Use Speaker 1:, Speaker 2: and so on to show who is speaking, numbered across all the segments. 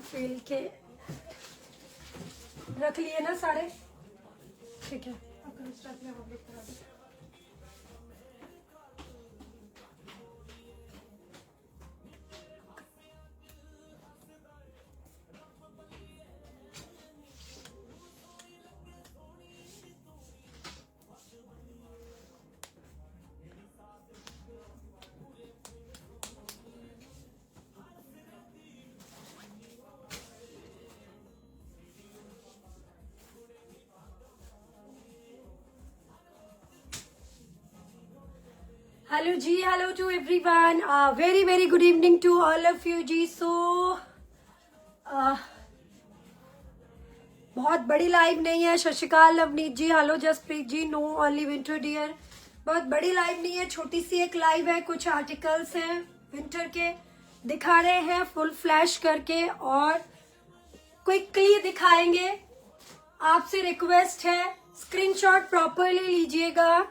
Speaker 1: Feel के रख लिए ना सारे, ठीक है। हेलो जी, hello to everyone, very very good evening to all of you जी। सो बहुत बड़ी लाइव नहीं है। Sat Shri Akal Navneet ji, hello Jaspreet ji, no only winter dear. बहुत बड़ी लाइव नहीं है, छोटी सी एक लाइव है। कुछ आर्टिकल्स हैं विंटर के, दिखा रहे हैं फुल फ्लैश करके और क्विकली दिखाएंगे। आपसे रिक्वेस्ट है स्क्रीनशॉट प्रॉपरली लीजिएगा।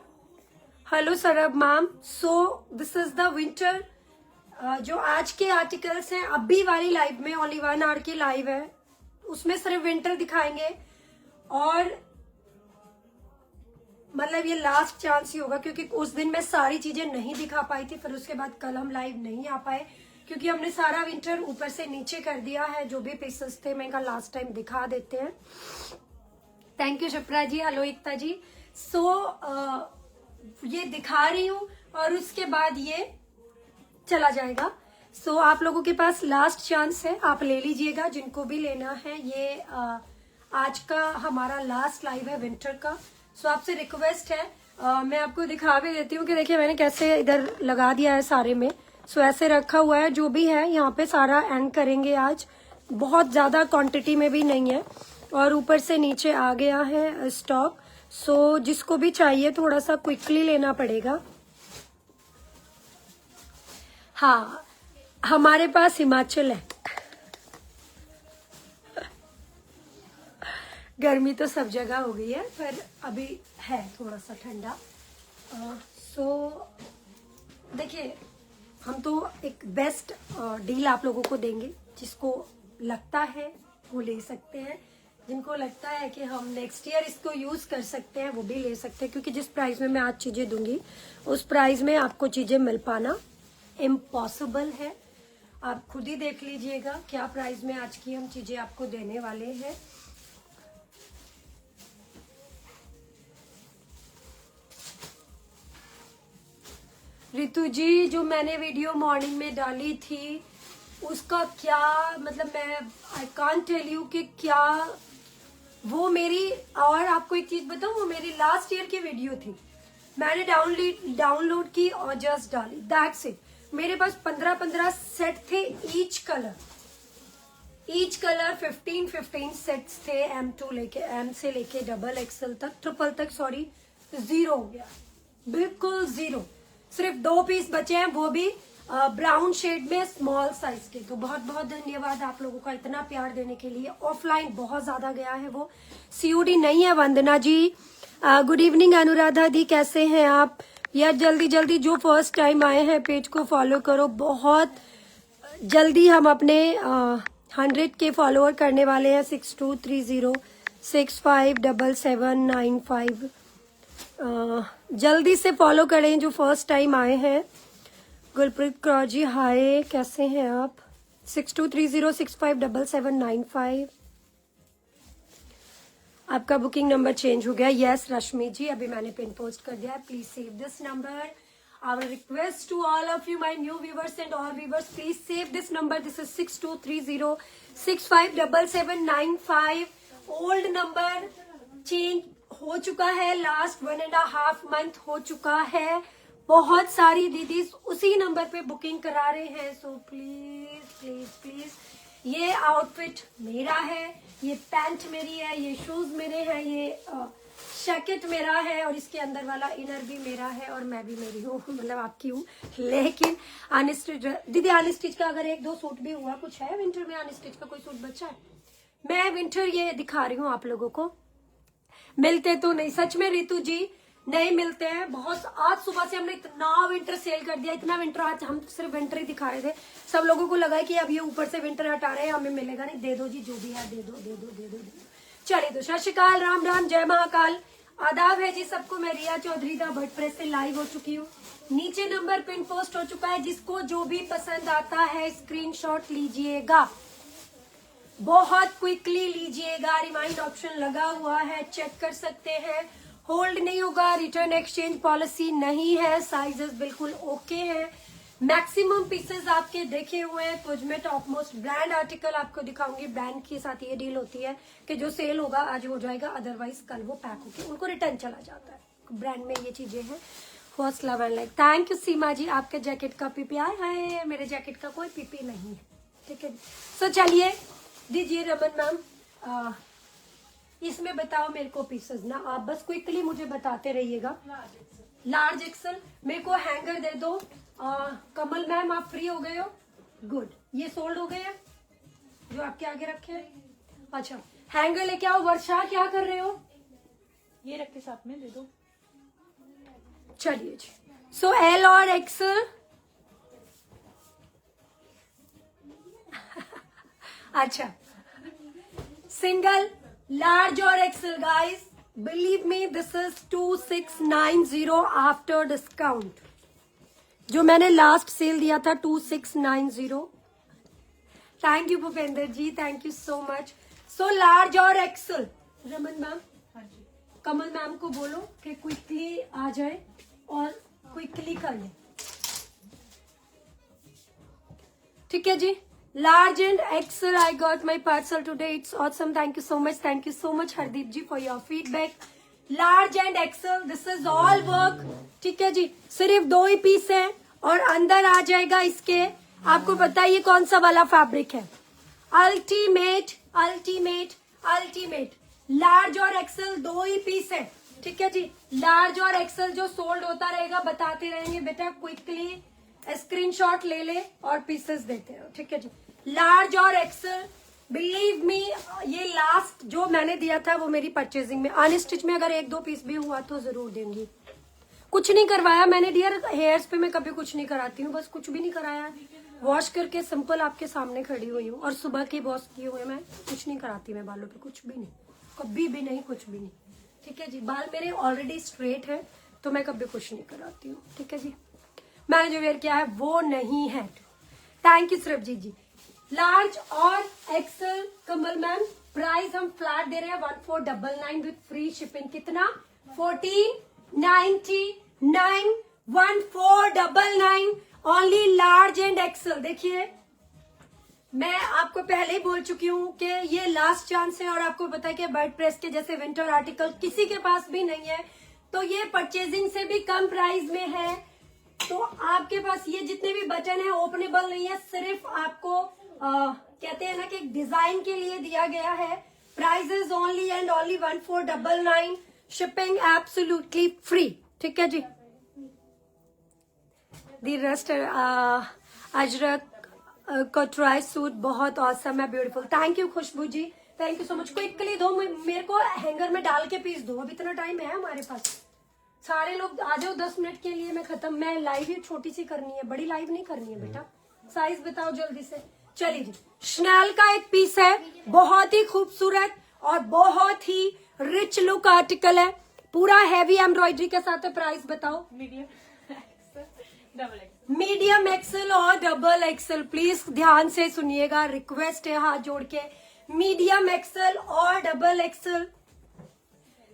Speaker 1: Hello Sarab ma'am, so this is the winter. जो आज के आर्टिकल्स हैं अभी वाली लाइव में, ओनली 1 आवर की लाइव है, उसमें सिर्फ विंटर दिखाएंगे। और मतलब ये लास्ट चांस ही होगा, क्योंकि उस दिन मैं सारी चीजें नहीं दिखा पाई थी। फिर उसके बाद कल हम लाइव नहीं आ पाए, क्योंकि हमने सारा विंटर ऊपर से नीचे कर दिया है। जो भी पीसेस थे मैं लास्ट टाइम दिखा देते हैं। Thank you Shipra ji, hello Ekta ji. So ये दिखा रही हूँ और उसके बाद ये चला जाएगा। सो आप लोगों के पास लास्ट चांस है, आप ले लीजिएगा जिनको भी लेना है। ये आज का हमारा लास्ट लाइव है विंटर का। सो आपसे रिक्वेस्ट है, मैं आपको दिखा भी देती हूँ कि देखिए मैंने कैसे इधर लगा दिया है सारे में। सो ऐसे रखा हुआ है, जो भी है यहाँ पे सारा एंड करेंगे आज। बहुत ज्यादा क्वांटिटी में भी नहीं है और ऊपर से नीचे आ गया है स्टॉक। सो जिसको भी चाहिए थोड़ा सा क्विकली लेना पड़ेगा। हाँ, हमारे पास हिमाचल है। गर्मी तो सब जगह हो गई है, पर अभी है थोड़ा सा ठंडा। सो देखिए, हम तो एक बेस्ट डील आप लोगों को देंगे। जिसको लगता है वो ले सकते हैं, जिनको लगता है कि हम नेक्स्ट ईयर इसको यूज कर सकते हैं वो भी ले सकते हैं। क्योंकि जिस प्राइस में मैं आज चीजें दूंगी उस प्राइस में आपको चीजें मिल पाना इम्पॉसिबल है। आप खुद ही देख लीजिएगा क्या प्राइस में आज की हम चीजें आपको देने वाले हैं। रितु जी, जो मैंने वीडियो मॉर्निंग में डाली थी उसका क्या मतलब, मैं आई कांट टेल यू कि क्या वो मेरी, और आपको एक चीज बताऊं, वो मेरी लास्ट ईयर की वीडियो थी। मैंने डाउनलोड की और जस्ट डाली, दैट्स इट। मेरे पास 15-15 सेट थे, ईच कलर 15 सेट्स थे। M2 लेके, M से लेके XXL तक, ट्रिपल तक, सॉरी, जीरो हो गया, बिल्कुल जीरो। सिर्फ 2 पीस बचे हैं, वो भी ब्राउन शेड में स्मॉल साइज के। तो बहुत बहुत धन्यवाद आप लोगों का इतना प्यार देने के लिए। ऑफलाइन बहुत ज्यादा गया है वो, COD नहीं है। वंदना जी, गुड इवनिंग। अनुराधा दी, कैसे हैं आप यार? जल्दी जल्दी जो फर्स्ट टाइम आए हैं पेज को फॉलो करो। बहुत जल्दी हम अपने 100 के फॉलोअर करने वाले हैं। 6230657795। जल्दी से फॉलो करें जो फर्स्ट टाइम आए हैं। गुरप्रीत कौर जी, हाय, कैसे हैं आप? 6230657795। आपका बुकिंग नंबर चेंज हो गया। यस रश्मि जी, अभी मैंने पिन पोस्ट कर दिया है। Please save this number. Our request to all of you, my new viewers and all viewers, please save this number. This is 6230657795. Old number change हो चुका है, लास्ट 1.5 मंथ हो चुका है। बहुत सारी दीदीज उसी नंबर पे बुकिंग करा रहे हैं। सो प्लीज प्लीज प्लीज, ये आउटफिट मेरा है, ये पैंट मेरी है, ये शूज मेरे हैं, ये जैकेट मेरा है और इसके अंदर वाला इनर भी मेरा है और मैं भी मेरी हूँ, मतलब आपकी हूँ। लेकिन अनस्टिच दीदी, अनस्टिच का अगर 1-2 सूट भी हुआ, कुछ है विंटर में अनस्टिच का कोई सूट बचा है? मैं विंटर ये दिखा रही हूँ आप लोगों को। मिलते तो नहीं सच में रितु जी, नहीं मिलते हैं बहुत। आज सुबह से हमने इतना विंटर सेल कर दिया, इतना विंटर। आज हम सिर्फ विंटर ही दिखा रहे थे, सब लोगों को लगा कि अब ये ऊपर से विंटर हटा रहे हैं, हमें मिलेगा नहीं। दे दो जी, जो भी है दे दो दे दो दे दो दे दो। चलिए तो सत श्री अकाल, राम राम, जय महाकाल, आदाब है जी सबको। मैं रिया चौधरी दा भट्ट प्रेस से लाइव हो चुकी हूँ। नीचे नंबर पिन पोस्ट हो चुका है, जिसको जो भी पसंद आता है स्क्रीनशॉट लीजिएगा, बहुत क्विकली लीजिएगा। रिमाइंड ऑप्शन लगा हुआ है, चेक कर सकते हैं। होल्ड नहीं होगा, रिटर्न एक्सचेंज पॉलिसी नहीं है, साइजेस बिल्कुल ओके है। मैक्सिमम पीसेस आपके देखे हुए हैं। तुझ में टॉप मोस्ट ब्रांड आर्टिकल आपको दिखाऊंगी। ब्रांड के साथ ये डील होती है कि जो सेल होगा आज हो जाएगा, अदरवाइज कल वो पैक होके उनको रिटर्न चला जाता है। ब्रांड में ये चीजें हैं। First love and like, thank you Seema ji, आपके जैकेट का पीपी आया है, मेरे जैकेट का कोई पीपी नहीं है, ठीक है। सो चलिए दीजिए रमन मैम, इसमें बताओ मेरे को पीसेस ना, आप बस क्विकली मुझे बताते रहिएगा। लार्ज एक्सल, मेरे को हैंगर दे दो। कमल मैम आप फ्री हो गए हो? गुड, ये सोल्ड हो गए हैं जो आपके आगे रखे हैं। अच्छा हैंगर लेके आओ। वर्षा क्या कर रहे हो?
Speaker 2: ये रख के साथ में दे दो।
Speaker 1: चलिए जी, सो एल और एक्सल। अच्छा सिंगल, लार्ज और XL guys, believe me this is 2690 after discount. जो मैंने लास्ट सेल दिया था 2690। Thank you Bhupendra ji, thank you so much. So large और XL, Raman ma'am Kamal ma'am को बोलो कि क्विकली आ जाए और क्विकली कर ले, ठीक है जी। Large and XL, I got my parcel today, it's awesome, thank you so much, thank you so much Hardeep ji for your feedback. Large and XL, this is all work, ठीक है जी। सिर्फ 2 ही पीस है और अंदर आ जाएगा इसके, आपको पता है ये कौन सा वाला फैब्रिक है, अल्टीमेट अल्टीमेट अल्टीमेट। लार्ज और एक्सल 2 ही पीस है, ठीक है जी। लार्ज और एक्सल जो सोल्ड होता रहेगा बताते रहेंगे बेटा, क्विकली स्क्रीनशॉट ले ले और पीसेस देते रहो, ठीक है जी। लार्ज और एक्सल, बिलीव मी, ये लास्ट जो मैंने दिया था वो मेरी परचेजिंग में अनस्टिच में अगर 1-2 पीस भी हुआ तो जरूर देंगी। कुछ नहीं करवाया मैंने डियर, हेयर्स पे मैं कभी कुछ नहीं कराती हूँ, बस कुछ भी नहीं कराया, वॉश करके सिंपल आपके सामने खड़ी हुई हूँ। और सुबह की वॉश किए हुए मैं कुछ नहीं कराती, मैं बालों पे कुछ भी नहीं, कभी भी नहीं, कुछ भी नहीं, ठीक है जी। बाल मेरे ऑलरेडी स्ट्रेट है तो मैं कभी कुछ नहीं कराती हूँ, ठीक है जी। मैंने जो वेयर किया है वो नहीं है। Thank you Surabhjeet ji. Large और एक्सल कमल मैम, प्राइस हम फ्लैट दे रहे हैं 1499 विद फ्री शिपिंग। कितना? 1499, 1499 ओनली लार्ज एंड एक्सल। देखिए मैं आपको पहले ही बोल चुकी हूँ कि ये लास्ट चांस है और आपको पता है कि बर्ड प्रेस के जैसे विंटर आर्टिकल किसी के पास भी नहीं है, तो ये परचेजिंग से भी कम प्राइस में है। तो आपके पास ये जितने भी बटन है ओपनेबल नहीं है, सिर्फ आपको कहते हैं ना कि डिजाइन के लिए दिया गया है। Price is only and only 1499, shipping absolutely free, ठीक है जी। दी रेस्ट अजरक कटराई सूट बहुत औसम है, beautiful, thank you Khushboo ji, thank you so much. Quickly दो, मेरे को हैंगर में डाल के पीस दो, अब इतना टाइम है हमारे पास। सारे लोग आ जाओ, 10 मिनट के लिए मैं खत्म। मैं लाइव ही छोटी सी करनी है, बड़ी लाइव नहीं करनी है बेटा। साइज बताओ जल्दी से। चलिए जी, स्नेल का एक पीस है, बहुत ही खूबसूरत और बहुत ही रिच लुक आर्टिकल है, पूरा हैवी एम्ब्रॉयडरी के साथ है। प्राइस बताओ। मीडियम एक्सल और डबल एक्सल, प्लीज ध्यान से सुनिएगा, रिक्वेस्ट है हाथ जोड़ के। मीडियम एक्सल और डबल एक्सल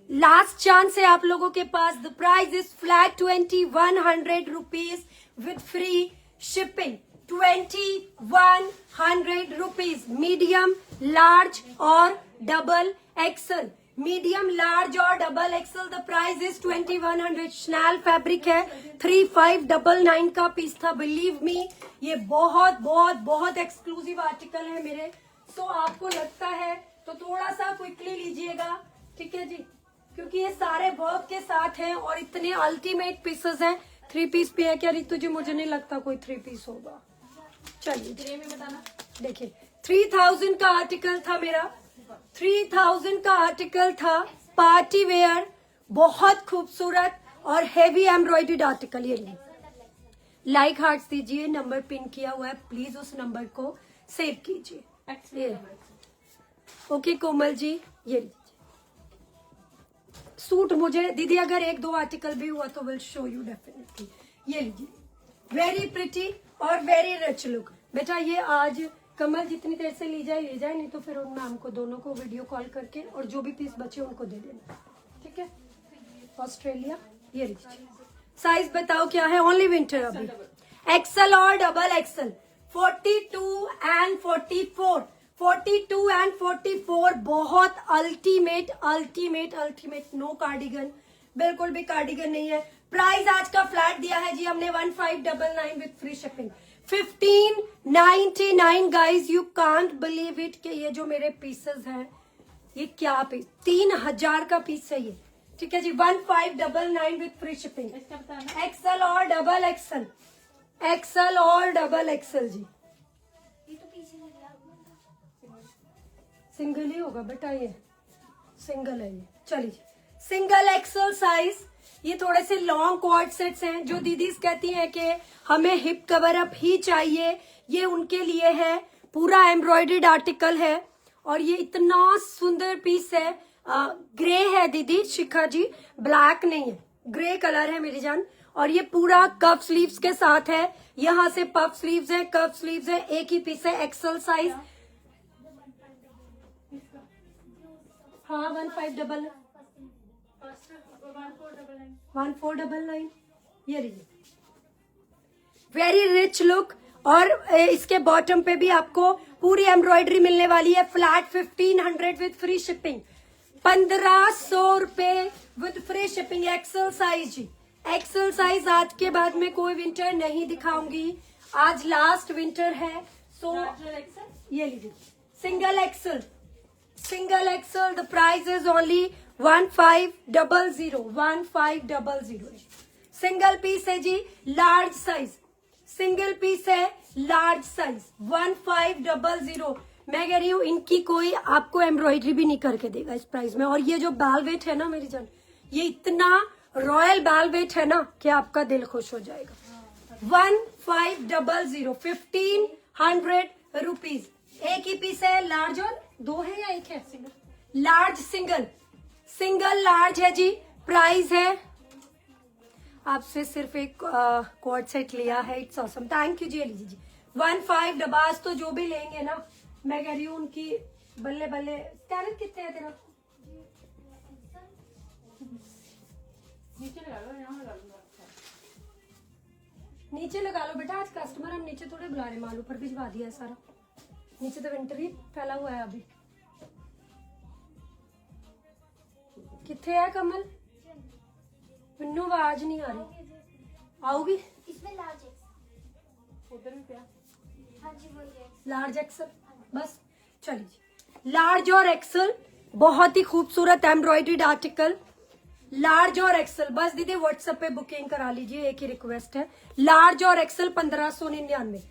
Speaker 1: लास्ट चांस है आप लोगों के पास। The price is flat 2100 rupees with free shipping, 2100 rupees. Medium, large और डबल एक्सल, मीडियम, लार्ज और double XL, the price is 2100। स्नेल फैब्रिक है, 3599 का पीस था। बिलीव मी, ये बहुत बहुत बहुत एक्सक्लूसिव आर्टिकल है मेरे। तो आपको लगता है तो थोड़ा सा क्विकली लीजिएगा, ठीक है जी, क्योंकि ये सारे वर्क के साथ हैं और इतने अल्टीमेट पीसेस हैं। 3 पीस भी है क्या रितु जी? मुझे नहीं लगता कोई 3 पीस होगा। चलिए ग्रे में बताना। देखिए 3000 का आर्टिकल था मेरा, 3000 का आर्टिकल था, पार्टी वेयर, बहुत खूबसूरत और हेवी एम्ब्रॉयडर्ड आर्टिकल। ये लीजिए, लाइक हार्ट्स दीजिए, नंबर पिन किया हुआ है, प्लीज उस नंबर को सेव कीजिए। ये ओके कोमल जी, ये लीजिए सूट। मुझे दीदी अगर 1-2 आर्टिकल भी हुआ तो विल शो यू डेफिनेटली। ये लीजिए, वेरी प्रिटी और वेरी रिच लुक। बेटा ये आज कमल जितनी देर से ले जाए, नहीं तो फिर उन मैम को दोनों को वीडियो कॉल करके और जो भी पीस बचे उनको दे देना, ठीक है। ऑस्ट्रेलिया, ये लीजिए, साइज बताओ क्या है, ओनली विंटर अभी। एक्सल और डबल एक्सल, 42 एंड 44, 42 एंड 44, बहुत ultimate ultimate ultimate. No cardigan, बिल्कुल भी कार्डिगन नहीं है। प्राइस आज का फ्लैट दिया है जी हमने 1599 with free shipping, 1599 guys. You can't believe it कि ये जो मेरे पीसेस हैं, ये क्या पीस, 3000 का पीस है ये, ठीक है जी। 1599 विद फ्री शिपिंग। एक्सल और डबल एक्सल, एक्सल और डबल एक्सल जी। सिंगल ही होगा बेटा, ये सिंगल है ये। चलिए, सिंगल एक्सल साइज। ये थोड़े से लॉन्ग कॉर्ड सेट्स हैं जो दीदीज कहती हैं कि हमें हिप कवर अप ही चाहिए, ये उनके लिए है। पूरा एम्ब्रॉयडर्ड आर्टिकल है और ये इतना सुंदर पीस है। ग्रे है दीदी शिखा जी, ब्लैक नहीं है, ग्रे कलर है मेरी जान। और ये पूरा कफ स्लीव्स के साथ है, यहाँ से पफ स्लीव्स है, कफ स्लीव्स है, एक ही पीस है, एक्सल साइज। हाँ 1499, ये लीजिए, वेरी रिच लुक। और इसके बॉटम पे भी आपको पूरी एम्ब्रॉयडरी मिलने वाली है। फ्लैट 1500 विद फ्री शिपिंग, 1500 रुपए with free shipping. XL size जी, एक्सल साइज। आज के बाद में कोई विंटर नहीं दिखाऊंगी, आज लास्ट विंटर है। सो ये लीजिए, single XL, single XL. The price is only 1500, 1500। Single piece है जी, लार्ज साइज, सिंगल पीस है, लार्ज साइज, 1500। मैं कह रही हूँ इनकी कोई आपको एम्ब्रॉयडरी भी नहीं करके देगा इस प्राइस में। और ये जो बैलवेट है ना मेरी जान, ये इतना रॉयल बैलवेट है ना कि आपका दिल खुश हो जाएगा। 1500, 1500 रुपीज। एक ही पीस है, लार्ज और 2 है या एक है? लार्ज सिंगल, सिंगल लार्ज है जी। प्राइस है, आपसे सिर्फ एक कॉर्ड सेट लिया है, इट्स ऑसम, थैंक यू जी। लीजिए जी, 15 डबास। तो जो भी लेंगे ना, मैं कह रही हूँ उनकी बल्ले बल्ले। कैरेट कितने है तेरा? नीचे लगा लो, यहाँ लगा लो, नीचे लगा लो बेटा। आज कस्टमर हम नीचे थोड़े बुला रहे, माल ऊपर भिजवा दिया है सारा, नीचे तो विंटर ही फैला हुआ है अभी। कितने है कमल? मिन्नू आवाज नहीं आ रही, आओगी?
Speaker 3: इसमें लार्ज
Speaker 2: उधर भी क्या?
Speaker 3: हाँ जी वही है,
Speaker 1: लार्ज एक्सल बस। चलिए, लार्ज और एक्सल, बहुत ही खूबसूरत एम्ब्रॉयडर्ड आर्टिकल, लार्ज और एक्सल। बस दीदी व्हाट्सएप पे बुकिंग करा लीजिए, एक ही रिक्वेस्ट है, लार्ज और एक्सल 1599।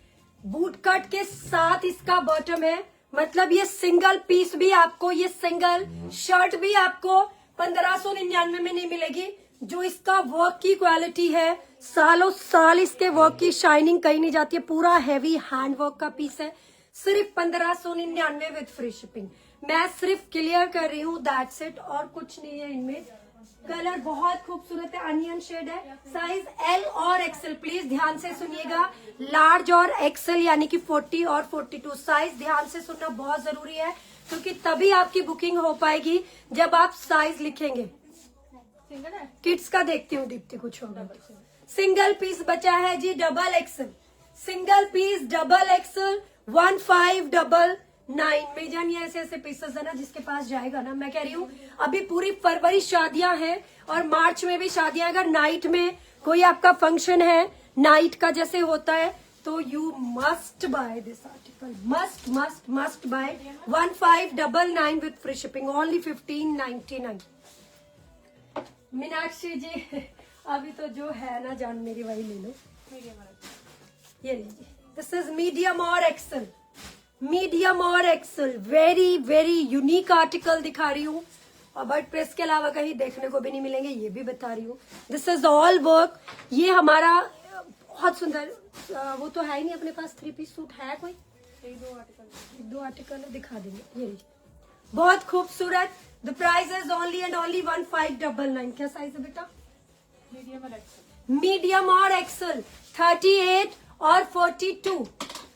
Speaker 1: बूट कट के साथ इसका बॉटम है, मतलब ये सिंगल पीस भी आपको, ये सिंगल शर्ट भी आपको 1599 में नहीं मिलेगी। जो इसका वर्क की क्वालिटी है, सालों साल इसके वर्क की शाइनिंग कहीं नहीं जाती है। पूरा हैवी हैंड वर्क का पीस है, सिर्फ 1599 विद फ्री शिपिंग। मैं सिर्फ क्लियर कर रही हूँ, दैट्स इट, और कुछ नहीं है इनमें। कलर बहुत खूबसूरत है, अनियन शेड है। साइज एल और एक्सेल, प्लीज ध्यान से सुनिएगा। लार्ज और एक्सेल यानी कि 40 और 42 साइज ध्यान से सुनना बहुत जरूरी है, क्योंकि तभी आपकी बुकिंग हो पाएगी जब आप साइज लिखेंगे।
Speaker 2: सिंगल है?
Speaker 1: किड्स का देखती हूँ दीप्ति, कुछ होगा। सिंगल पीस बचा है जी, double XL, single piece double XL 1599 में। जान ये ऐसे ऐसे पीसेस है ना, जिसके पास जाएगा ना, मैं कह रही हूँ अभी पूरी फरवरी शादियां हैं और मार्च में भी शादियां। अगर नाइट में कोई आपका फंक्शन है, नाइट का जैसे होता है, तो you must buy this article, must must must buy. 1599 with free shipping, only 1599। Meenakshi ji अभी तो जो है ना जान मेरी, वही ले लो। ये लीजिए, दिस इज मीडियम और एक्सेल, मीडियम और XL, very very unique article दिखा रही हूँ। और बट प्रेस के अलावा कहीं देखने को भी नहीं मिलेंगे, ये भी बता रही हूँ। This is all work. ये हमारा बहुत सुंदर वो तो है ही नहीं अपने पास, 3 पीस सूट है कोई?
Speaker 2: एक दो आर्टिकल
Speaker 1: है, दिखा देंगे। ये लीजिए, बहुत खूबसूरत। The price is only and only 1599। क्या साइज है बेटा?
Speaker 2: मीडियम और एक्सेल।
Speaker 1: मीडियम और एक्सल, 38 और 42,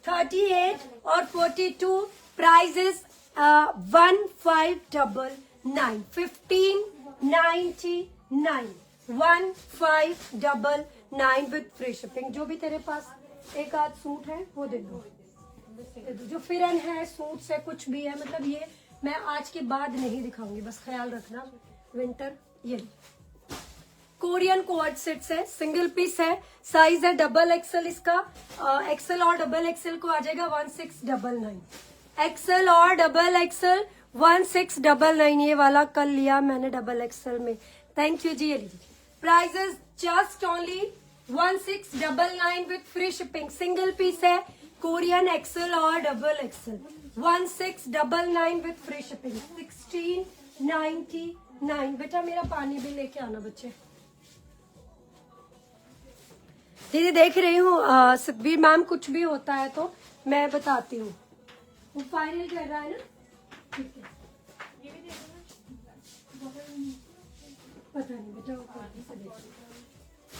Speaker 1: 38 और 42। Prices 1599, 1599, 1599 with free shipping. जो भी तेरे पास एक आध सूट है वो दे दो, जो फिरन है, सूट से कुछ भी है, मतलब ये मैं आज के बाद नहीं दिखाऊंगी, बस ख्याल रखना। विंटर ये कोरियन कोड सेट्स है, सिंगल पीस है, साइज है डबल एक्सल। इसका एक्सल और डबल एक्सल को आ जाएगा 1699। एक्सल और डबल एक्सल 1699। ये वाला कल लिया मैंने डबल एक्सल में, थैंक यू जी। ये लीजिए, prices just only 1699 with free shipping. Single piece है, कोरियन एक्सल और double XL, 1699 with free shipping, 1699। बेटा मेरा पानी भी लेके आना बच्चे। दीदी देख रही हूँ सतबीर मैम, कुछ भी होता है तो मैं बताती हूँ। वो फाइनल कर रहा है ना, ठीक है। पता नहीं बेटा, वो पानी से देखो।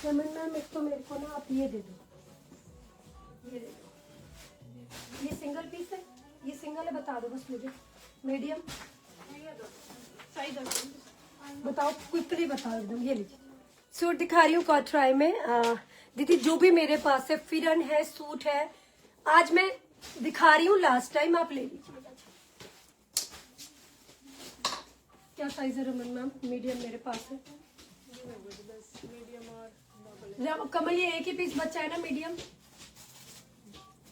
Speaker 1: रमन मैम एक तो मेरे को ना आप ये दे दो, ये दे दो। ये सिंगल पीस है, ये सिंगल है, बता दो बस मुझे। मीडियम
Speaker 2: साइज
Speaker 1: बताओ, क्विकली बताओ एकदम। ये लीजिए, सूट दिखा रही हूँ कॉटराई में। दीदी जो भी मेरे पास है, फिरन है, सूट है, आज मैं दिखा रही हूँ, लास्ट टाइम आप ले लीजिए। क्या साइज है रमन मैम? मीडियम मेरे पास है। कमल ये एक ही पीस बचा है ना, मीडियम।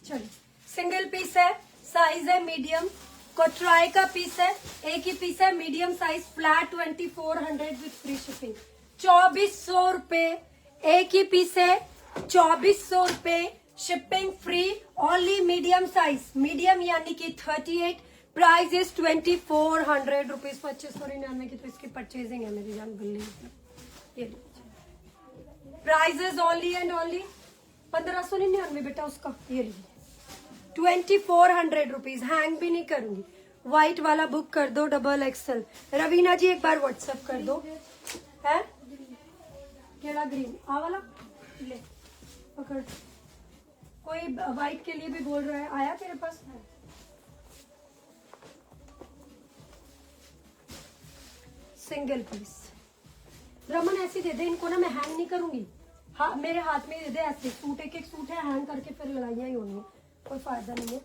Speaker 1: चलिए, सिंगल पीस है, साइज है मीडियम, कोट्राई का पीस है, एक ही पीस है, medium size, flat 2400 with free shipping. 2400 रुपए एक ही पीस है, 2400 रुपए, shipping free, only medium size, medium यानी कि 38। Price is 2400 rupees. 2599 की तो इसकी परचेजिंग है मेरी जान बिल्ली। ये price is only and only 1599 बेटा उसका। ये लीजिए, 2400 रुपीज, हैंग भी नहीं करूंगी। व्हाइट वाला बुक कर दो, डबल एक्सल। रवीना जी एक बार व्हाट्सएप कर दो। है केड़ा ग्रीन आ वाला ले पकड़। कोई व्हाइट के लिए भी बोल रहा है, आया तेरे पास? Single piece. रमन ऐसी दे दे इनको ना, मैं हैंग नहीं करूंगी। हाँ मेरे हाथ में दे दे ऐसे। सूट एक एक सूट है, हैंग करके फिर लड़ाइयां ही होनी है, कोई फायदा नहीं है।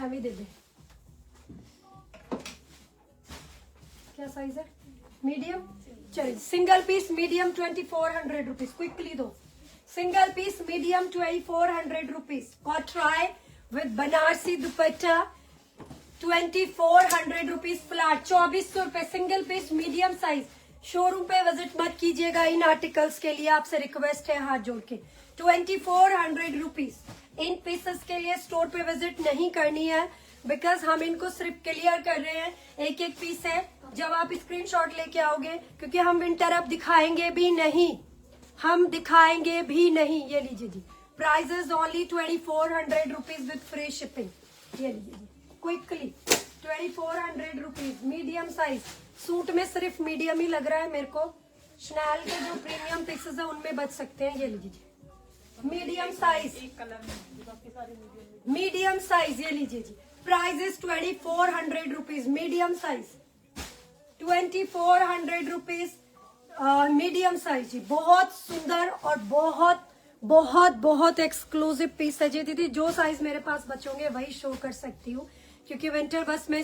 Speaker 1: ऐਵੇਂ दे दे। क्या साइज है? मीडियम। चलिए, single piece medium 2400 rupees, quickly दो। सिंगल पीस मीडियम 2400 रुपीज, और try with Banarasi dupatta 2400 rupees flat, 2400 रुपए single piece medium size. Showroom पे विजिट मत कीजिएगा इन आर्टिकल्स के लिए, आपसे रिक्वेस्ट है हाथ जोड़ के। 2400 रुपीज इन पीसेस के लिए स्टोर पे विजिट नहीं करनी है, बिकॉज हम इनको सिर्फ क्लियर कर रहे हैं। एक एक पीस है, जब आप स्क्रीनशॉट लेके आओगे, क्योंकि हम विंटर अब दिखाएंगे भी नहीं, हम दिखाएंगे भी नहीं। ये लीजिए जी, price is only 2400 rupees with free shipping. ये लीजिए जी, quickly 2400 rupees, medium size. Suit में सिर्फ मीडियम ही लग रहा है मेरे को। शनैल के जो प्रीमियम पीसेस है उनमें बच सकते हैं। ये लीजिए, मीडियम साइज,
Speaker 2: एक कलर में, बाकी सारे मीडियम।
Speaker 1: Medium size. ये लीजिए जी, price is 2400 rupees, medium size, 2400 rupees medium size जी। बहुत सुंदर और बहुत बहुत बहुत एक्सक्लूसिव पीस है जी। दीदी जो साइज मेरे पास बचोगे वही शो कर सकती हूँ, क्योंकि विंटर बस में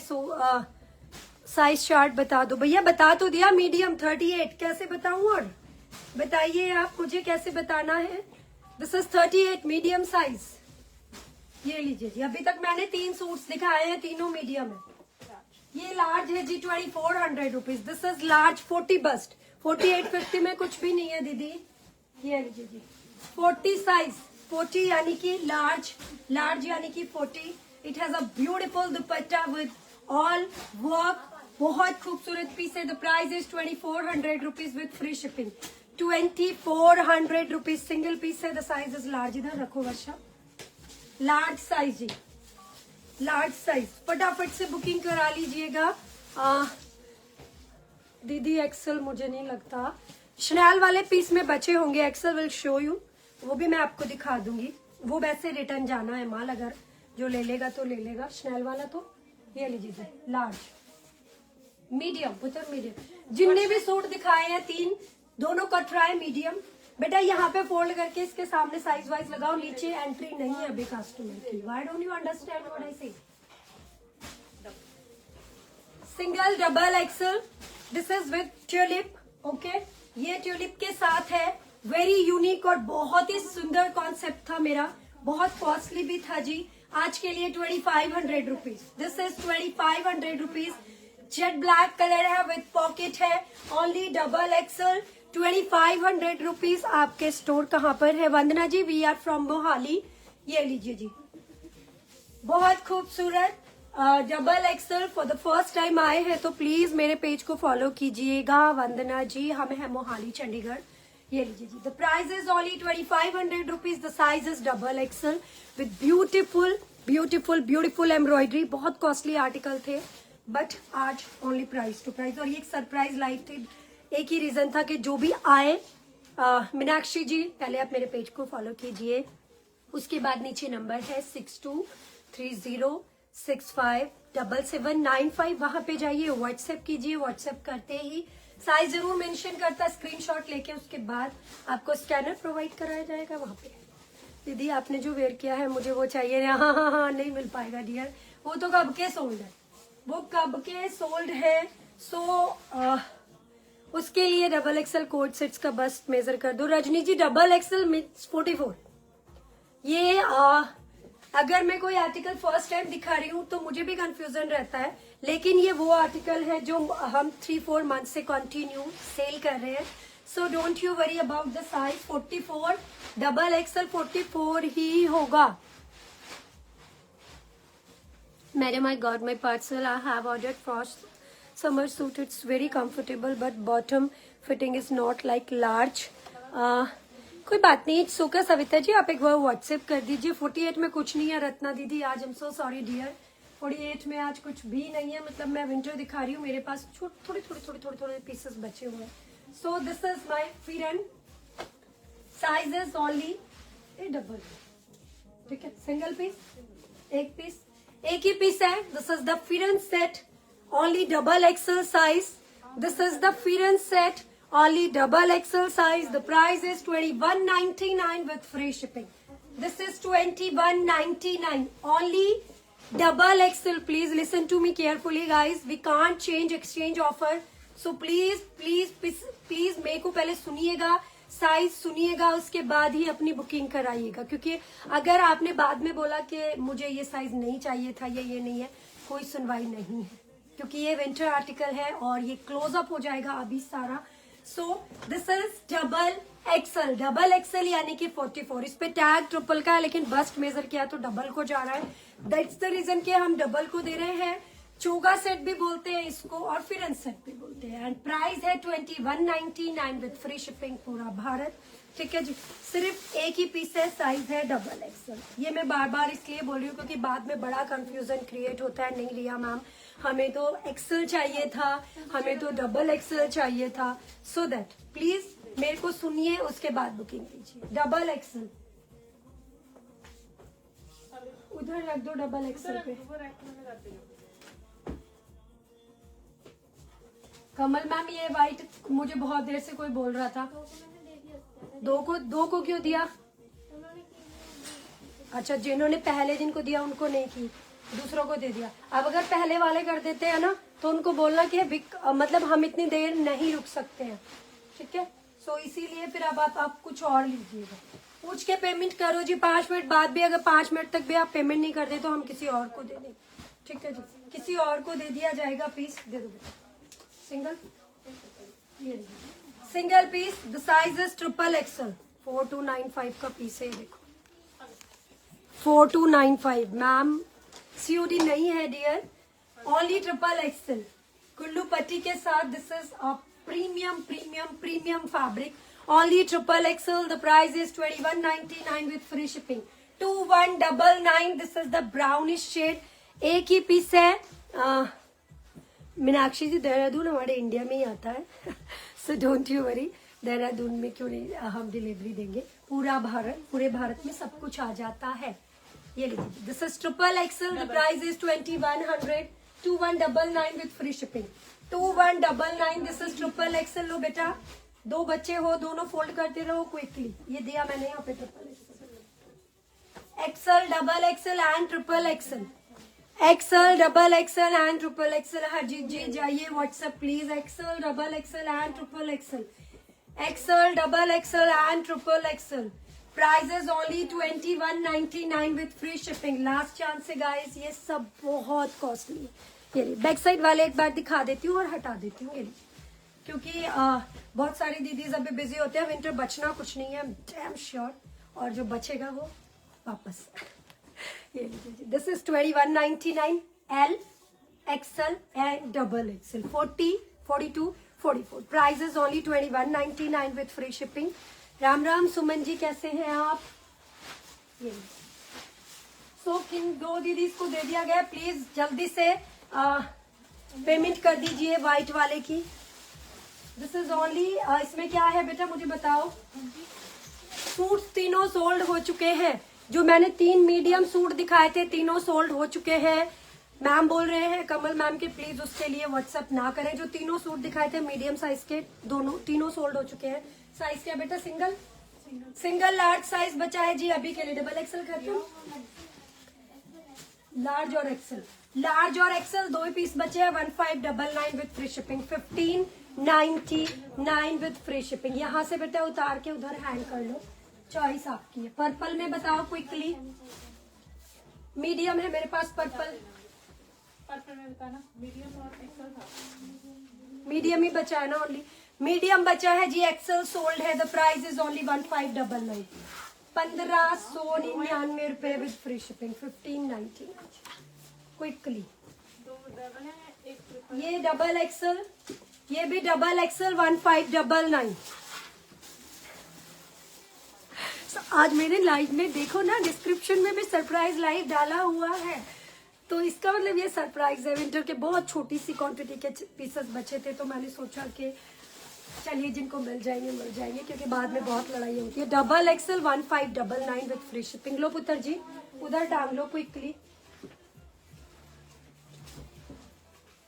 Speaker 1: साइज चार्ट बता दो भैया। बता तो दिया मीडियम 38, कैसे बताऊं? और बताइए आप मुझे कैसे बताना है। This is 38 medium size. ये लीजिए जी, अभी तक मैंने 3 सूट्स दिखाए हैं, तीनों मीडियम है। ये लार्ज है जी, 2400 rupees. This is large 40 bust, 48-50 में कुछ भी नहीं है दीदी। ये लीजिए जी, 40 साइज, 40 यानी कि लार्ज, लार्ज यानी कि 40। It has a beautiful dupatta with all work बहुत खूबसूरत पीस है। The price is 2400 rupees with free shipping. 2400 rupees single piece है। The size is large. इधर रखो वर्षा, लार्ज साइज जी, लार्ज साइज। फटाफट से बुकिंग करा लीजिएगा। दीदी एक्सेल मुझे नहीं लगता, शनैल वाले पीस में बचे होंगे। एक्सेल विल शो यू, वो भी मैं आपको दिखा दूंगी। वो वैसे रिटर्न जाना है माल, अगर जो ले लेगा तो ले लेगा। शनैल वाला तो ये लीजिए, लार्ज, मीडियम, पुत्र मीडियम। जिनने भी सूट दिखाए हैं 3, दोनों कट रहा है मीडियम। बेटा यहाँ पे फोल्ड करके इसके सामने साइज वाइज लगाओ। नीचे एंट्री नहीं है अभी कस्टमर की। Why don't you understand what I say? Single, double XL. This is with tulip. Okay, ये ट्यूलिप के साथ है। वेरी यूनिक और बहुत ही सुंदर कॉन्सेप्ट था मेरा, बहुत कॉस्टली भी था जी। आज के लिए 2500 rupees. This is 2500 rupees. Jet black colour है विद पॉकेट है। Only double Excel. 2500 रुपीज। आपके स्टोर कहाँ पर है? वंदना जी, वी आर फ्रॉम मोहाली। ये लीजिए जी, बहुत खूबसूरत double XL. For the first time आए हैं तो प्लीज मेरे पेज को फॉलो कीजिएगा। वंदना जी, हम है मोहाली, चंडीगढ़। ये लीजिए जी। The price is only 2500 rupees. The size is double XL with beautiful beautiful beautiful embroidery. बहुत कॉस्टली आर्टिकल थे बट आज ओनली प्राइस टू प्राइस। और ये एक सरप्राइज लाइव थी। एक ही रीजन था कि जो भी आए, मीनाक्षी जी पहले आप मेरे पेज को फॉलो कीजिए। उसके बाद नीचे नंबर है 6230657795। वहां पे जाइए, व्हाट्सएप कीजिए। व्हाट्सएप करते ही साइज जरूर मेंशन करता, स्क्रीनशॉट लेके उसके बाद आपको स्कैनर प्रोवाइड कराया जाएगा वहां पे। दीदी आपने जो वेयर किया है मुझे वो चाहिए। हाँ हाँ हाँ, नहीं मिल पाएगा डियर, वो तो कब के सोल्ड है, वो कब के सोल्ड है। सो उसके लिए डबल एक्सेल कोड सेट्स का बस मेजर कर दो। रजनी जी, डबल एक्सेल मीन्स 44। ये अगर मैं कोई आर्टिकल फर्स्ट टाइम दिखा रही हूँ तो मुझे भी कंफ्यूजन रहता है, लेकिन ये वो आर्टिकल है जो हम 3-4 मंथ से कंटिन्यू सेल कर रहे हैं। So don't you worry about the size. 44, double XL 44 ही होगा। Madam, I got my parcel. I have ordered for summer suit. It's very comfortable but bottom fitting is not like large. कोई बात नहीं, it's okay. Savita ji, आप एक बार WhatsApp कर दीजिए। 48 में कुछ नहीं है रत्ना दीदी आज। I'm so sorry डियर, 48 में आज कुछ भी नहीं है। मतलब मैं विंटर दिखा रही हूँ, मेरे पास थोड़े पीसेस बचे हुए हैं। सो दिस इज माई फिरन। साइज इज ओनली डबल, ठीक है। सिंगल पीस, एक पीस, एक ही पीस है। दिस इज द फिरन set, only double XL size. This is the Firen set, only double XL size. The price is 21.99 with free shipping. This is 21.99 only double XL. Please listen to me carefully guys, we can't change exchange offer. So please मेरे को पहले सुनिएगा, size सुनिएगा, उसके बाद ही अपनी booking कराइएगा। क्योंकि अगर आपने बाद में बोला कि मुझे ये साइज नहीं चाहिए था या ये नहीं है, कोई सुनवाई नहीं है, क्योंकि ये विंटर आर्टिकल है और ये क्लोजअप हो जाएगा अभी सारा। सो this is double Excel. Double XL यानी कि 44। इस पे टैग ट्रिपल का है, लेकिन बस्ट मेजर किया तो डबल को जा रहा है। दैट्स द रीजन कि हम डबल को दे रहे हैं। चोगा सेट भी बोलते हैं इसको और फिरन सेट भी बोलते हैं। एंड प्राइस है 21.99 विद फ्री शिपिंग पूरा भारत, ठीक है जी। सिर्फ एक ही पीस है, साइज है डबल एक्सेल। ये मैं बार बार इसलिए बोल रही हूँ क्योंकि बाद में बड़ा कंफ्यूजन क्रिएट होता है। नहीं लिया मैम, हमें तो एक्सेल चाहिए था, हमें तो डबल एक्सेल चाहिए था। सो दैट प्लीज मेरे को सुनिए, उसके बाद बुकिंग कीजिए। डबल एक्सेल उधर रख दो, डबल एक्सेल पे। कमल मैम, ये वाइट मुझे बहुत देर से कोई बोल रहा था। दो को क्यों दिया? अच्छा, जिन्होंने पहले दिन को दिया उनको नहीं की, दूसरों को दे दिया। अब अगर पहले वाले कर देते हैं ना तो उनको बोलना कि मतलब हम इतनी देर नहीं रुक सकते हैं, ठीक है। सो इसीलिए फिर अब आप कुछ और लीजिएगा। पूछ के पेमेंट करो जी। 5 मिनट बाद भी अगर 5 मिनट तक भी आप पेमेंट नहीं करते तो हम किसी और को दे देंगे, ठीक है जी। किसी और को दे दिया जाएगा। पीस दे दो सिंगल, ये single piece. The size is triple XL. 4295 का पीस है, देखो 4295। मैम COD नहीं है dear, only triple XL. Kullu पट्टी के साथ this is a premium premium premium fabric, only XXL. The price is 2199 with free shipping. 2199. This is the brownish shade. एक ही पीस है. मीनाक्षी जी, देहरादून हमारे इंडिया में ही आता है, so don't you worry. Dehradun में क्यों नहीं हम डिलीवरी देंगे. पूरे भारत में सब कुछ आ जाता है. ये लीजिए, this is XXL. The price is 2100. 2199 with free shipping. 2199. This is XXL. लो बेटा, 2 बच्चे हो, दोनों फोल्ड करते रहो क्विकली. ये दिया मैंने यहाँ पे XL, XXL and XXL. XL, XXL and XXL. Harjeet ji जाइए WhatsApp please. XL, XXL and XXL. XL, XXL and XXL. Prices only 2199 with free shipping. Last chance से गाइस, ये सब बहुत कॉस्टली है. ये बैक साइड वाले एक बार दिखा देती हूँ और हटा देती हूँ. ये क्योंकि बहुत सारी दीदीज अभी बिजी होते हैं. विंटर बचना कुछ नहीं है, डैम श्योर. और जो बचेगा वो वापस. ये लीजिए, this is 2199. L, XL and XXL. 40, 42, 44. Price is only 2199 with free shipping. Ram Ram Suman ji, कैसे हैं आप? ये सो किन 2 दीदीज को दे दिया गया. प्लीज जल्दी से पेमेंट कर दीजिए व्हाइट वाले की. This is only. इसमें क्या है बेटा मुझे बताओ. सूट तीनों सोल्ड हो चुके हैं. जो मैंने 3 मीडियम सूट दिखाए थे, तीनों सोल्ड हो चुके हैं. मैम बोल रहे हैं कमल मैम के प्लीज उसके लिए व्हाट्सएप ना करें. जो तीनों सूट दिखाए थे मीडियम साइज के, तीनों सोल्ड हो चुके हैं. साइज क्या बेटा? सिंगल लार्ज साइज बचा है जी अभी के लिए. XXL करते हो? लार्ज और एक्सेल. लार्ज और एक्सेल 2 ही पीस बचे हैं. 1599 with free shipping. 1599 with free shipping. यहाँ से बेटा उतार के उधर हैंग कर लो. चॉइस आपकी है. पर्पल में बताओ क्विकली. मीडियम है मेरे पास पर्पल.
Speaker 2: पर्पल में बताना. मीडियम और एक्सेल था.
Speaker 1: मीडियम ही बचा है ना. ओनली मीडियम बचा है जी. एक्सेल सोल्ड है. The price is only 1599. 1599 रुपए with free shipping. 1599 quickly.
Speaker 2: 2 double है, एक ट्रिपल.
Speaker 1: ये XXL, ये भी XXL. 1599. आज मेरे लाइव में देखो ना, डिस्क्रिप्शन में भी सरप्राइज लाइव डाला हुआ है. तो इसका मतलब ये सरप्राइज है. विंटर के बहुत छोटी सी क्वांटिटी के पीसेस बचे थे, तो मैंने सोचा कि चलिए जिनको मिल जाएंगे क्योंकि बाद में बहुत लड़ाई होती है. XXL 1599 with free shipping. लो पुत्र जी उधर टांग लो quickly.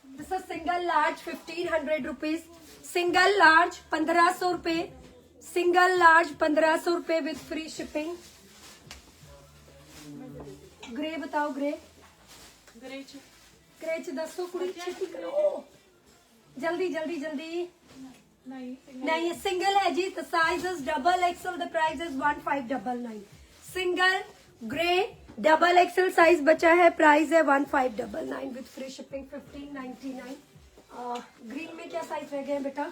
Speaker 1: This is single large 1500 rupees. Single large 1500 रुपए. सिंगल लार्ज 1500 रुपए विथ फ्री शिपिंग. ग्रे बताओ. ग्रे दसो कुड़ी छेती करो. जल्दी जल्दी जल्दी. नहीं सिंगल है जी. The size is XXL. The price is 1599. Single grey XXL size बचा है. प्राइस है 1599 विथ फ्री शिपिंग. 1599. ग्रीन में क्या साइज रह गए बेटा?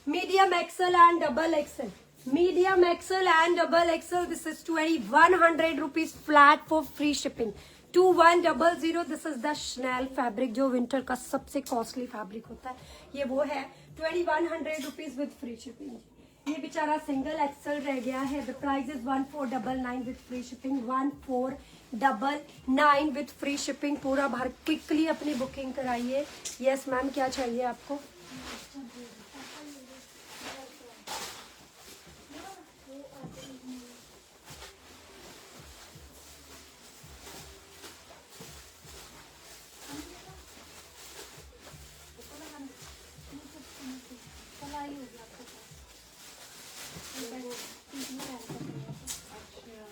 Speaker 1: Medium XL and XXL. Medium XL and XXL. This is 2100 rupees flat for free shipping. 2100. This is the Chanel fabric जो winter का सबसे कॉस्टली फैब्रिक होता है. ये वो है. 2100 रुपीज विद फ्री शिपिंग. ये बेचारा सिंगल एक्सेल रह गया है. The price is 1499 with free shipping. 1499 with free shipping. पूरा भारत क्विकली अपनी बुकिंग कराइए. यस मैम, क्या चाहिए आपको?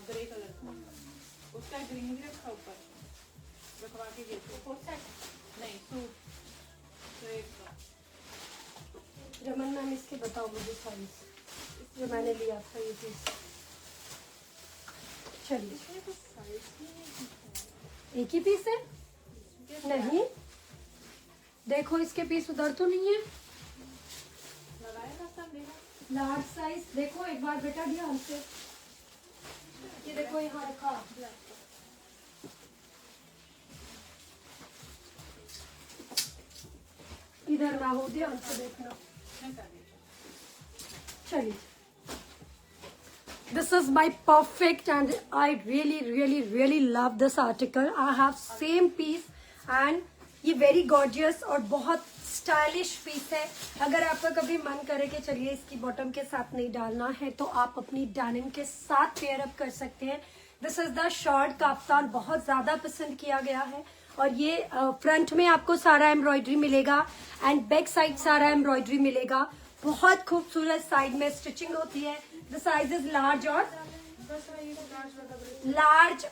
Speaker 2: ग्रे कलर का. उसका ग्रीन भी रखा ऊपर. रखवा के गए थे. नहीं सूट.
Speaker 1: रमन मैम इसके बताओ मुझे साइज जो मैंने लिया था. ये चीज चलिए. एक ही पीस है? नहीं देखो इसके पीस उधर तो नहीं है. लार्ज साइज देखो एक बार बेटा ध्यान से. ये देखो यहाँ रखा. इधर ना हो, ध्यान से देखना। चलिए, this is my perfect and I really love this article. I have same piece and ये very gorgeous और बहुत स्टाइलिश पीस है। अगर आपका कभी मन करे कि चलिए इसकी बॉटम के साथ नहीं डालना है तो आप अपनी डेनिम के साथ पेयर अप कर सकते हैं। This is the short kaftan, बहुत ज्यादा पसंद किया गया है और ये फ्रंट में आपको सारा एम्ब्रॉयडरी मिलेगा एंड बैक साइड सारा एम्ब्रॉयडरी मिलेगा। बहुत खूबसूरत साइड में स्टिचिंग होती है। द साइज इज लार्ज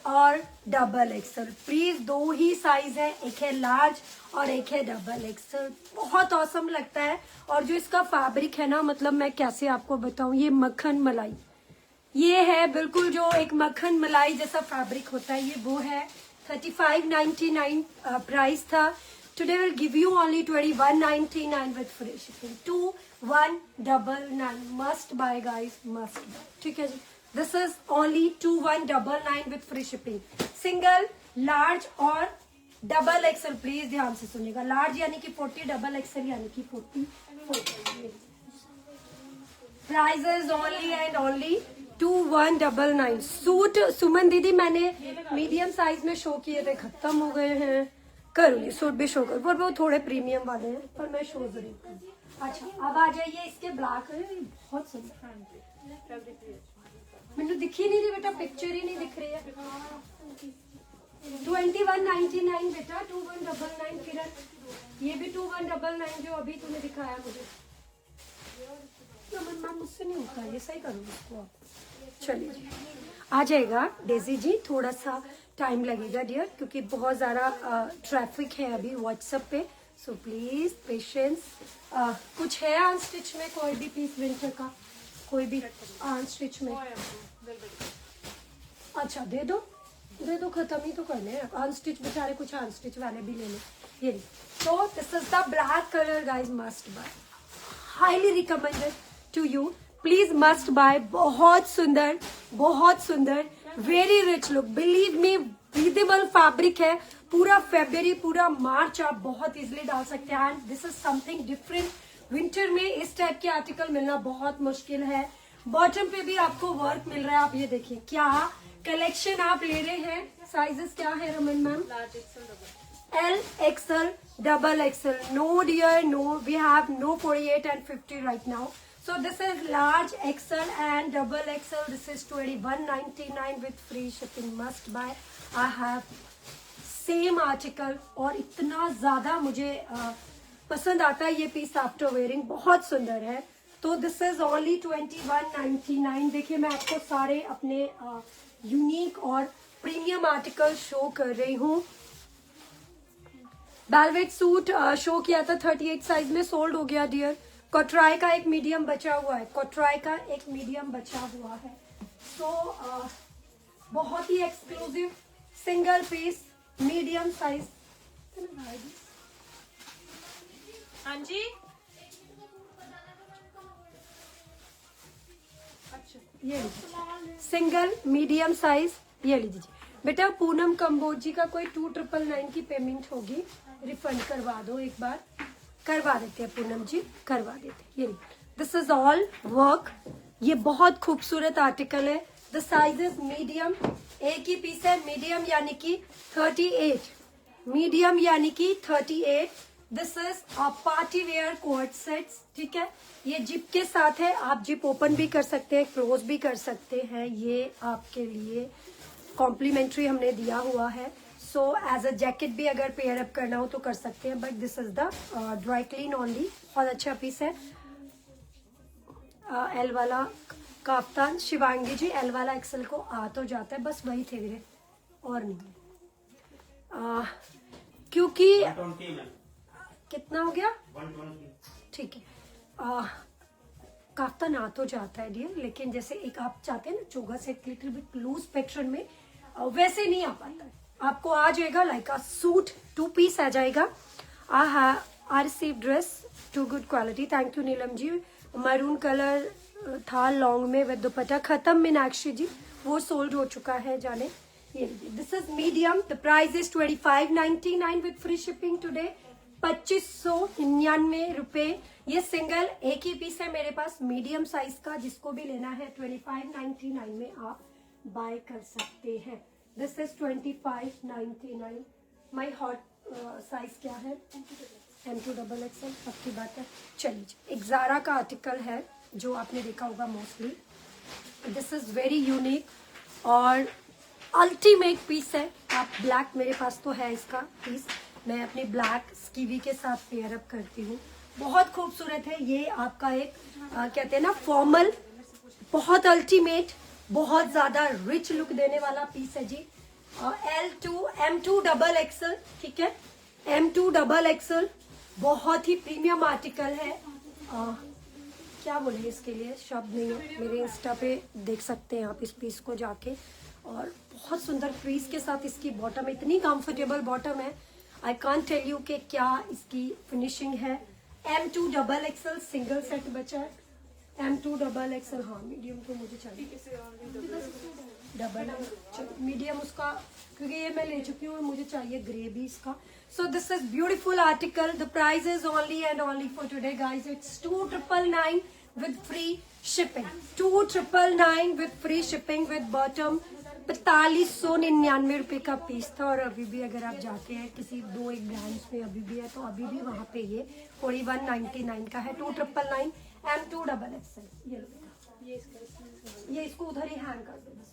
Speaker 1: और डबल एक्सल। प्लीज दो ही साइज है, एक है लार्ज और एक है डबल एक्सल। बहुत औसम लगता है और जो इसका फैब्रिक है ना, मतलब मैं कैसे आपको बताऊं, ये मक्खन मलाई, ये है बिल्कुल जो एक मक्खन मलाई जैसा फैब्रिक होता है, ये वो है। 35.99 प्राइस था। Today will give you only 21.99 with free shipping. 2199 must buy guys, must buy. ठीक है जी, this is only 2199 with free shipping. Single, large और डबल एक्सल, प्लीज ध्यान से सुनिएगा। लार्ज यानी कि 40, डबल एक्सल यानी कि 40। Price is only and only 2199। Suit Suman दीदी मैंने मीडियम साइज में शो किए थे, खत्म हो गए हैं। करूंगी सूट भी शो कर, पर वो थोड़े प्रीमियम वाले हैं, पर मैं शो जरूर करूँ। अच्छा, अब आ जाइए इसके ब्लैक है, बहुत सुंदर। मैंने दिखी नहीं रही बेटा, पिक्चर ही नहीं दिख रही है। 2199 बेटा, 2199। किरण ये भी 2199 जो अभी तूने दिखाया मुझे। मैम मुझसे नहीं होता, ये सही करूँगी इसको। चलिए जी, आ जाएगा डेजी जी, थोड़ा सा टाइम लगेगा डियर, क्योंकि बहुत ज़्यादा ट्रैफिक है अभी व्हाट्सएप पे। So please patience. कुछ है अनस्टिच में कोई भी पीस विंटर का, कोई भी अनस्टिच में? अच्छा दे दो, दे दो, खत्म ही तो करने हैं अनस्टिच, बेचारे कुछ अनस्टिच वाले भी ले लो। ये तो this is the black colour guys, must buy, highly recommended to you, please must buy. बहुत सुंदर, बहुत सुंदर, very rich look, believe me, breathable fabric है। पूरा फेब्रुअरी, पूरा मार्च आप बहुत इजीली डाल सकते हैं। And this is something different. Winter में इस टाइप के आर्टिकल मिलना बहुत मुश्किल है। बॉटम पे भी आपको वर्क मिल रहा है, आप ये देखिए क्या कलेक्शन आप ले रहे हैं। साइजेस क्या है Raman ma'am? L, XL, double XL. No dear, no, we have no 48 and 50 right now. So this is large XL and double XL. This is 2199 with free shipping. Must buy. I have same article और इतना ज्यादा मुझे पसंद आता है ये piece after wearing, बहुत सुंदर है। तो दिस इज ओनली 2199। देखिए मैं आपको सारे अपने यूनिक और प्रीमियम आर्टिकल शो कर रही हूँ। वेलवेट सूट शो किया था 38 साइज में, सोल्ड हो गया डियर। कॉटराई का एक मीडियम बचा हुआ है, कॉटराई का एक मीडियम बचा हुआ है। तो बहुत ही exclusive single piece medium size.
Speaker 2: हाँ जी, अच्छा
Speaker 1: ये सिंगल मीडियम साइज, ये लीजिए बेटा। पूनम कंबोज का कोई 2999 की पेमेंट होगी, रिफंड करवा दो एक बार, करवा देते हैं पूनम जी, करवा देते हैं। ये दिस इज ऑल वर्क, ये बहुत खूबसूरत आर्टिकल है। द साइज इज मीडियम, एक ही पीस है, मीडियम यानी कि 38, मीडियम यानी कि 38। This is party wear coat sets, ठीक है। ये जिप के साथ है, आप जिप ओपन भी कर सकते हैं, क्लोज भी कर सकते हैं। ये आपके लिए कॉम्प्लीमेंट्री हमने दिया हुआ है। सो एज अ जैकेट भी अगर पेयर अप करना हो तो कर सकते हैं, but this is the dry clean only. बहुत अच्छा पीस है। एल वाला काफ्तान शिवांगी जी, एल वाला एक्सेल को आ तो जाता है, बस वही थे मेरे और नहीं। क्योंकि कितना हो गया, ठीक है। काफ्तान आ तो जाता है डियर, लेकिन जैसे एक आप चाहते हैं ना चोगा set little bit loose pattern में, वैसे नहीं आ पाता है। आपको आ जाएगा लाइक अ सूट, 2 पीस आ जाएगा। I receive dress to good quality, thank you Neelam ji. Maroon colour था लॉन्ग में विद दुपट्टा, खत्म मीनाक्षी जी, वो सोल्ड हो चुका है जाने। ये this is medium, the price is 2599 with free shipping today. ₹2599। ये सिंगल एक ही पीस है मेरे पास मीडियम साइज का, जिसको भी लेना है 2599 में आप बाय कर सकते हैं। This is 2599। My hot size क्या है? M2XXL। पक्की बात है। चलिए, एक ज़ारा का आर्टिकल है जो आपने देखा होगा mostly. This is very unique और अल्टीमेट पीस है। आप ब्लैक, मेरे पास तो है इसका पीस, मैं अपनी ब्लैक स्कीवी के साथ पेयर अप करती हूँ। बहुत खूबसूरत है ये आपका एक कहते हैं ना फॉर्मल, बहुत अल्टीमेट, बहुत ज्यादा रिच लुक देने वाला पीस है जी। M2XXL, ठीक है, M2XXL बहुत ही प्रीमियम आर्टिकल है। क्या बोले इसके लिए, शब्द नहीं है। मेरे इंस्टा पे देख सकते हैं आप इस पीस को जाके, और बहुत सुंदर पीस के साथ इसकी बॉटम, इतनी कंफर्टेबल बॉटम है, आई कांट टेल यू कि क्या इसकी फिनिशिंग है। M2XXL सिंगल सेट बचा है। M2XXL, हाँ मीडियम तो मुझे चाहिए, डबल मीडियम उसका, क्योंकि ये मैं ले चुकी हूँ और मुझे चाहिए ग्रे भी इसका। सो this is beautiful article. The price is only and only for today guys, it's 2999 with free shipping. 2999 with free shipping with bottom. 4599 का पीस था, और अभी भी अगर आप जाते हैं किसी 2-1 ब्रांड्स में अभी भी है, तो अभी भी वहाँ पे ये 4199 का है। 2999 M2XXL। ये इसको उधर ही हैंग कर दो बस।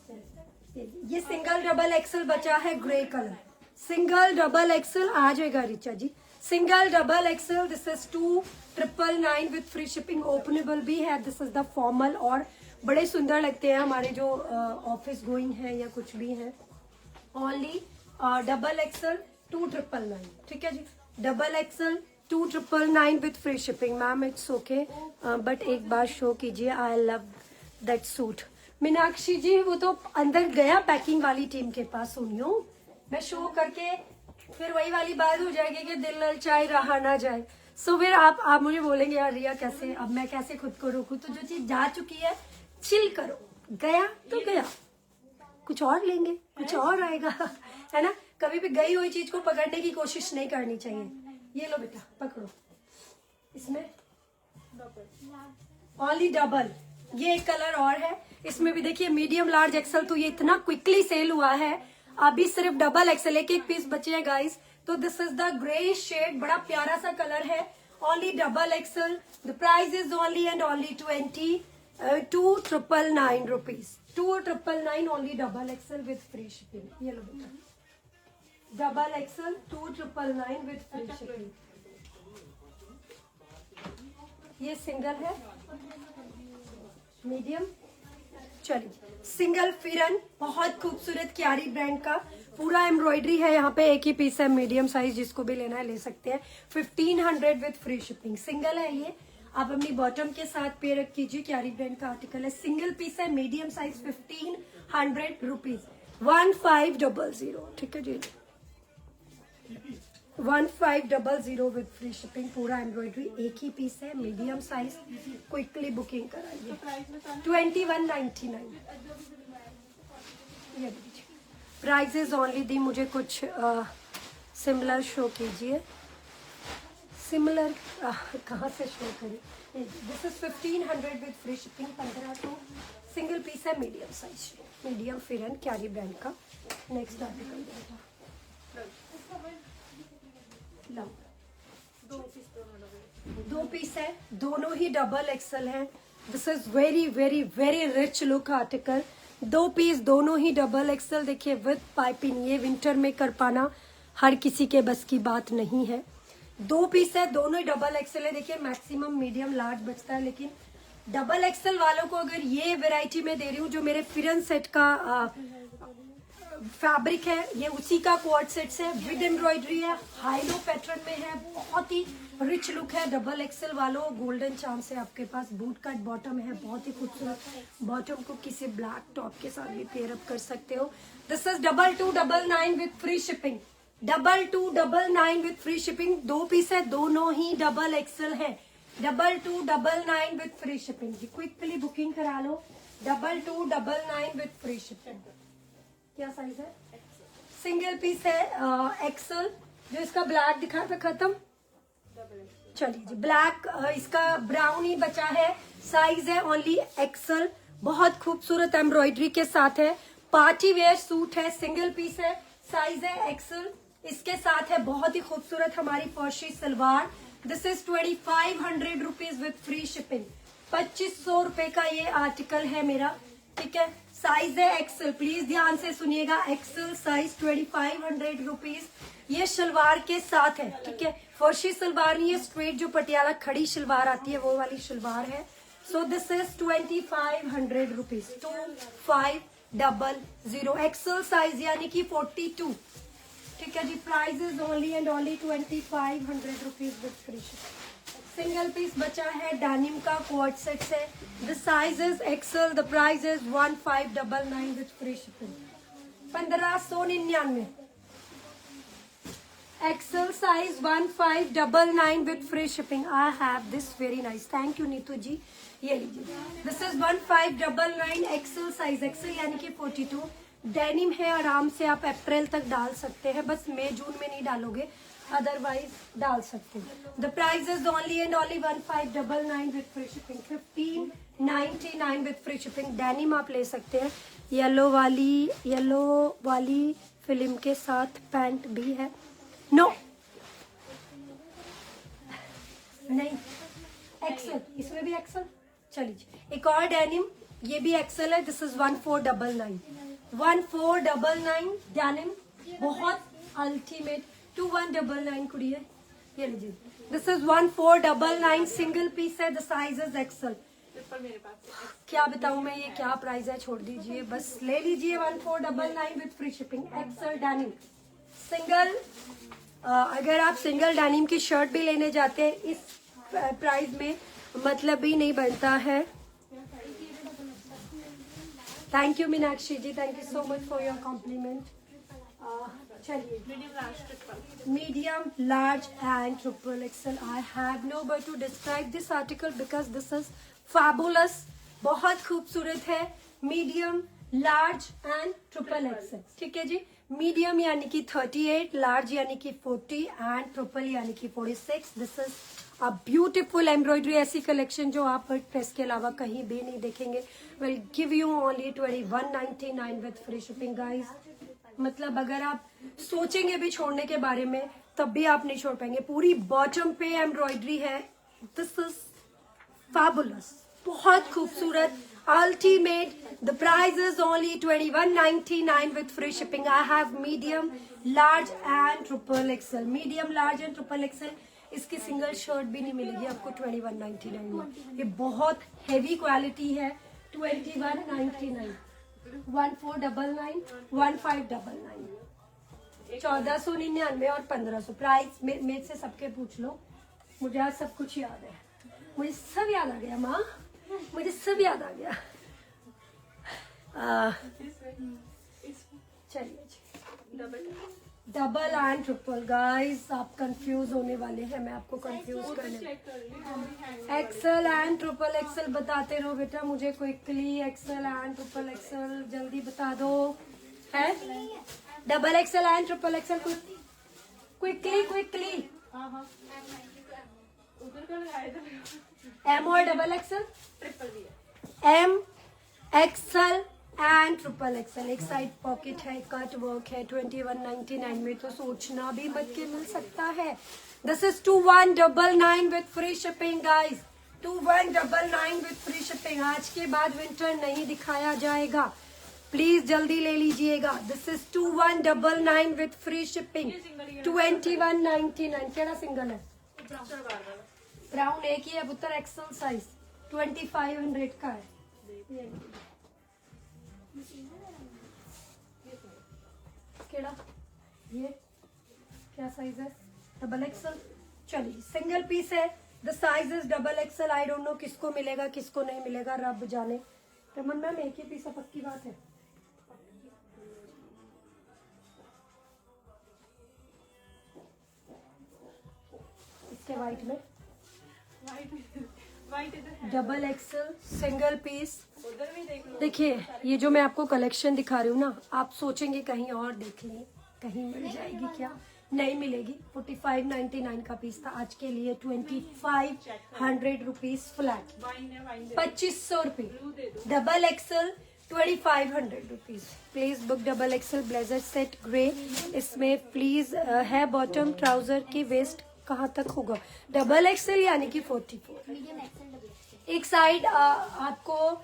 Speaker 1: ये सिंगल XXL बचा है, ग्रे कलर। सिंगल XXL आ जाएगा Richa ji, single XXL। This is 2999 with free shipping. Openable भी है। दिस इज द फॉर्मल, और बड़े सुंदर लगते हैं हमारे जो ऑफिस गोइंग है या कुछ भी है। ओनली XXL 2999, ठीक है जी। XXL 2999 with free shipping. Ma'am it's okay, but एक बार शो कीजिए। I love that suit. Meenakshi ji वो तो अंदर गया पैकिंग वाली टीम के पास, सुनियो मैं शो करके फिर वही वाली बात हो जाएगी कि दिल ललचाए रहा ना जाए। सो फिर आप मुझे बोलेंगे यार रिया कैसे, अब मैं कैसे खुद को रोकूं। तो जो चीज जा चुकी है चिल करो, गया तो गया, कुछ और लेंगे, कुछ और आएगा, है ना। कभी भी गई हुई चीज को पकड़ने की कोशिश नहीं करनी चाहिए। ये लो बेटा पकड़ो, इसमें ओनली डबल। ये एक कलर और है, इसमें भी देखिए मीडियम लार्ज एक्सेल। तो ये इतना क्विकली सेल हुआ है, अभी सिर्फ XXL एक पीस बचे हैं गाइस। तो this is the grey shade, बड़ा प्यारा सा कलर है। Only XXL। The price is only and only 2999 rupees. 2999 only XXL with free shipping. ये लो बेटा XXL 2999 विद फ्री शिपिंग। ये सिंगल है, मीडियम। चलिए, सिंगल फिरन, बहुत खूबसूरत क्यारी ब्रांड का, पूरा एम्ब्रॉयडरी है यहाँ पे। एक ही पीस है, मीडियम साइज, जिसको भी लेना है ले सकते हैं। 1500 विद फ्री शिपिंग। सिंगल है ये, आप अपनी बॉटम के साथ पेयर अप कीजिए। क्यारी ब्रांड का आर्टिकल है, सिंगल पीस है, मीडियम साइज। 1500 रुपीज। 1500, ठीक है जी। 1500 विद फ्री शिपिंग। पूरा एम्ब्रॉयडरी, एक ही पीस है, मीडियम साइज। क्विकली बुकिंग कराइए। 2199। ये प्राइजेस ओनली दी। मुझे कुछ सिमिलर शो कीजिए। सिमिलर कहाँ से शो करें। This is 1500 with free shipping. 1500 single piece है, मीडियम साइज, मीडियम फिरन क्यारी ब्रांड का। नेक्स्ट आर्टिकल बेटा, दो पीस है, दोनों ही XXL है। This is very very very rich look article. 2 piece, दोनों ही XXL। देखिए विद पाइपिंग, ये विंटर में कर पाना हर किसी के बस की बात नहीं है। 2 पीस है, दोनों ही XXL है। देखिए मैक्सिमम मीडियम लार्ज बचता है, लेकिन XXL वालों को अगर ये वैरायटी में दे रही हूँ, जो मेरे फिरन सेट का फैब्रिक है, ये उसी का क्वाड सेट्स है, विद एम्ब्रॉयडरी है, हाई लो पैटर्न में है, बहुत ही रिच लुक है। XXL वालों, गोल्डन चांस है आपके पास। बूट कट बॉटम है, बहुत ही खूबसूरत। बॉटम को किसी ब्लैक टॉप के साथ भी पेयर अप कर सकते हो। This is 2299 with free shipping. 2299 with free shipping. 2 piece है, दोनों ही XXL है। 2299 with free shipping. Quickly booking करा लो। 2299 विद फ्री शिपिंग। क्या साइज है? सिंगल पीस है, एक्सल। जो इसका ब्लैक दिखा था खत्म, चलिए जी, ब्लैक इसका ब्राउन ही बचा है, साइज है ओनली एक्सल, बहुत खूबसूरत एम्ब्रॉयडरी के साथ है, पार्टी वेयर सूट है, सिंगल पीस है, साइज है एक्सल। इसके साथ है बहुत ही खूबसूरत हमारी फर्शी सलवार। This is 2500 rupees with free shipping. 2500 रुपए का ये आर्टिकल है मेरा, ठीक है। साइज है एक्सल, प्लीज ध्यान से सुनिएगा, एक्सल साइज 2500 रुपीज। ये शलवार के साथ है, ठीक है। फर्शी सलवार नहीं है, स्ट्रेट जो पटियाला खड़ी शलवार आती है वो वाली शलवार है। So this is 2500 rupees, 2500 XL size यानी कि 42, ठीक है जी। Price is only and only 2500 rupees with free shipping. Single piece बचा है, डेनिम का कोट सेट है। The size is XL, the price is 1599 with free shipping, 1599। XL size 1599 with free shipping. I have this very nice, thank you Neetu ji, ये लीजिए। This is 1599 XL size, axle यानी कि 42। Denim है, आराम से आप अप्रैल तक डाल सकते हैं, बस मई जून में नहीं डालोगे, अदरवाइज डाल सकते हैं। The price is only and only 1599 with free shipping, 1599 with free shipping. Denim आप ले सकते हैं, येलो वाली फिल्म के साथ पैंट भी है। नो नहीं, एक्सल, इसमें भी एक्सल। चलिए एक और डेनिम, ये भी एक्सल है। दिस इज 1499, 1499 डेनिम, बहुत अल्टीमेट। 2199 कुड़ी है, ये लीजिए। दिस इज 1499, सिंगल पीस है, द साइज इज एक्सल।
Speaker 2: मेरे पास
Speaker 1: क्या बताऊं मैं, ये क्या प्राइस है, छोड़ दीजिए, बस ले लीजिए। 1499 with free shipping, XL denim single. अगर आप सिंगल डेनिम की शर्ट भी लेने जाते हैं इस प्राइस में, मतलब भी नहीं बनता है। Thank you Meenakshi ji, thank you so much for your compliment. चलिए, medium, large and triple XL. I have no word to describe this article because this is fabulous. बहुत खूबसूरत है। Medium, large and triple axle, ठीक है जी। Medium यानी कि 38, large यानी कि 40 एंड ट्रिपल यानी कि 46। This is a beautiful embroidery, ऐसी कलेक्शन जो आप ड्रेस के अलावा कहीं भी नहीं देखेंगे। Will give you only 2199 with free shipping guys. मतलब अगर आप सोचेंगे भी छोड़ने के बारे में तब भी आप नहीं छोड़ पाएंगे। पूरी बॉटम पे एम्ब्रॉयडरी है। दिस इज फैबुलस, बहुत खूबसूरत, ultimate. The price is only 2199 with free shipping. I have medium, large and triple axle. Medium, large and triple axle. इसकी सिंगल शर्ट भी नहीं मिलेगी आपको 2199 में। ये बहुत हैवी क्वालिटी है। 2199, 1499, 1599, 1499 और 1500। प्राइस मेरे से सबके पूछ लो, मुझे आज सब कुछ याद है, मुझे सब याद आ गया माँ, मुझे सब याद आ गया। चलिए जी, डबल एंड ट्रिपल गाइस, आप कंफ्यूज होने वाले हैं, मैं आपको कंफ्यूज करने। एक्सल एंड ट्रिपल एक्सल बताते रहो बेटा मुझे quickly. XL and triple XL जल्दी बता दो। है double XL and triple XL, quickly. M और डबल एक्सल,
Speaker 2: ट्रिपल भी है।
Speaker 1: M, XL and triple XL. एक साइड पॉकेट है, कट वर्क है। 2199 में तो सोचना भी मत के मिल सकता है। This is 2199 with free shipping guys, 2199 with free shipping. आज के बाद विंटर नहीं दिखाया जाएगा, प्लीज जल्दी ले लीजिएगा। This is 2199 with free shipping, 2199। केड़ा सिंगल है? ब्राउन एक ही है पुत्र, एक्सल साइज 2500 का है। केड़ा ये क्या साइज है? Double axle. चलिए सिंगल पीस है, the size is double axle. I don't no किसको मिलेगा किसको नहीं मिलेगा, रब जाने। रमन मैम एक ही पीस है, पक्की बात है। इसके वाइट में डबल एक्सल सिंगल पीस।
Speaker 2: उधर भी देख लो।
Speaker 1: देखिए ये जो मैं आपको कलेक्शन दिखा रही हूँ ना, आप सोचेंगे कहीं और देख लें, कहीं मिल जाएगी क्या, नहीं मिलेगी। 45.99 का पीस था, आज के लिए 2500 रुपीज फ्लैट,
Speaker 2: वाइन है, वाइन दे
Speaker 1: 2500 रुपये।
Speaker 2: ब्लू दे दो।
Speaker 1: Double XL 2500 rupees. Please book double axle blazer set grey. इसमें प्लीज है बॉटम ट्राउजर की वेस्ट कहाँ तक होगा? डबल एक्सल यानी कि 44।
Speaker 3: Medium Excel double XL.
Speaker 1: एक साइड आपको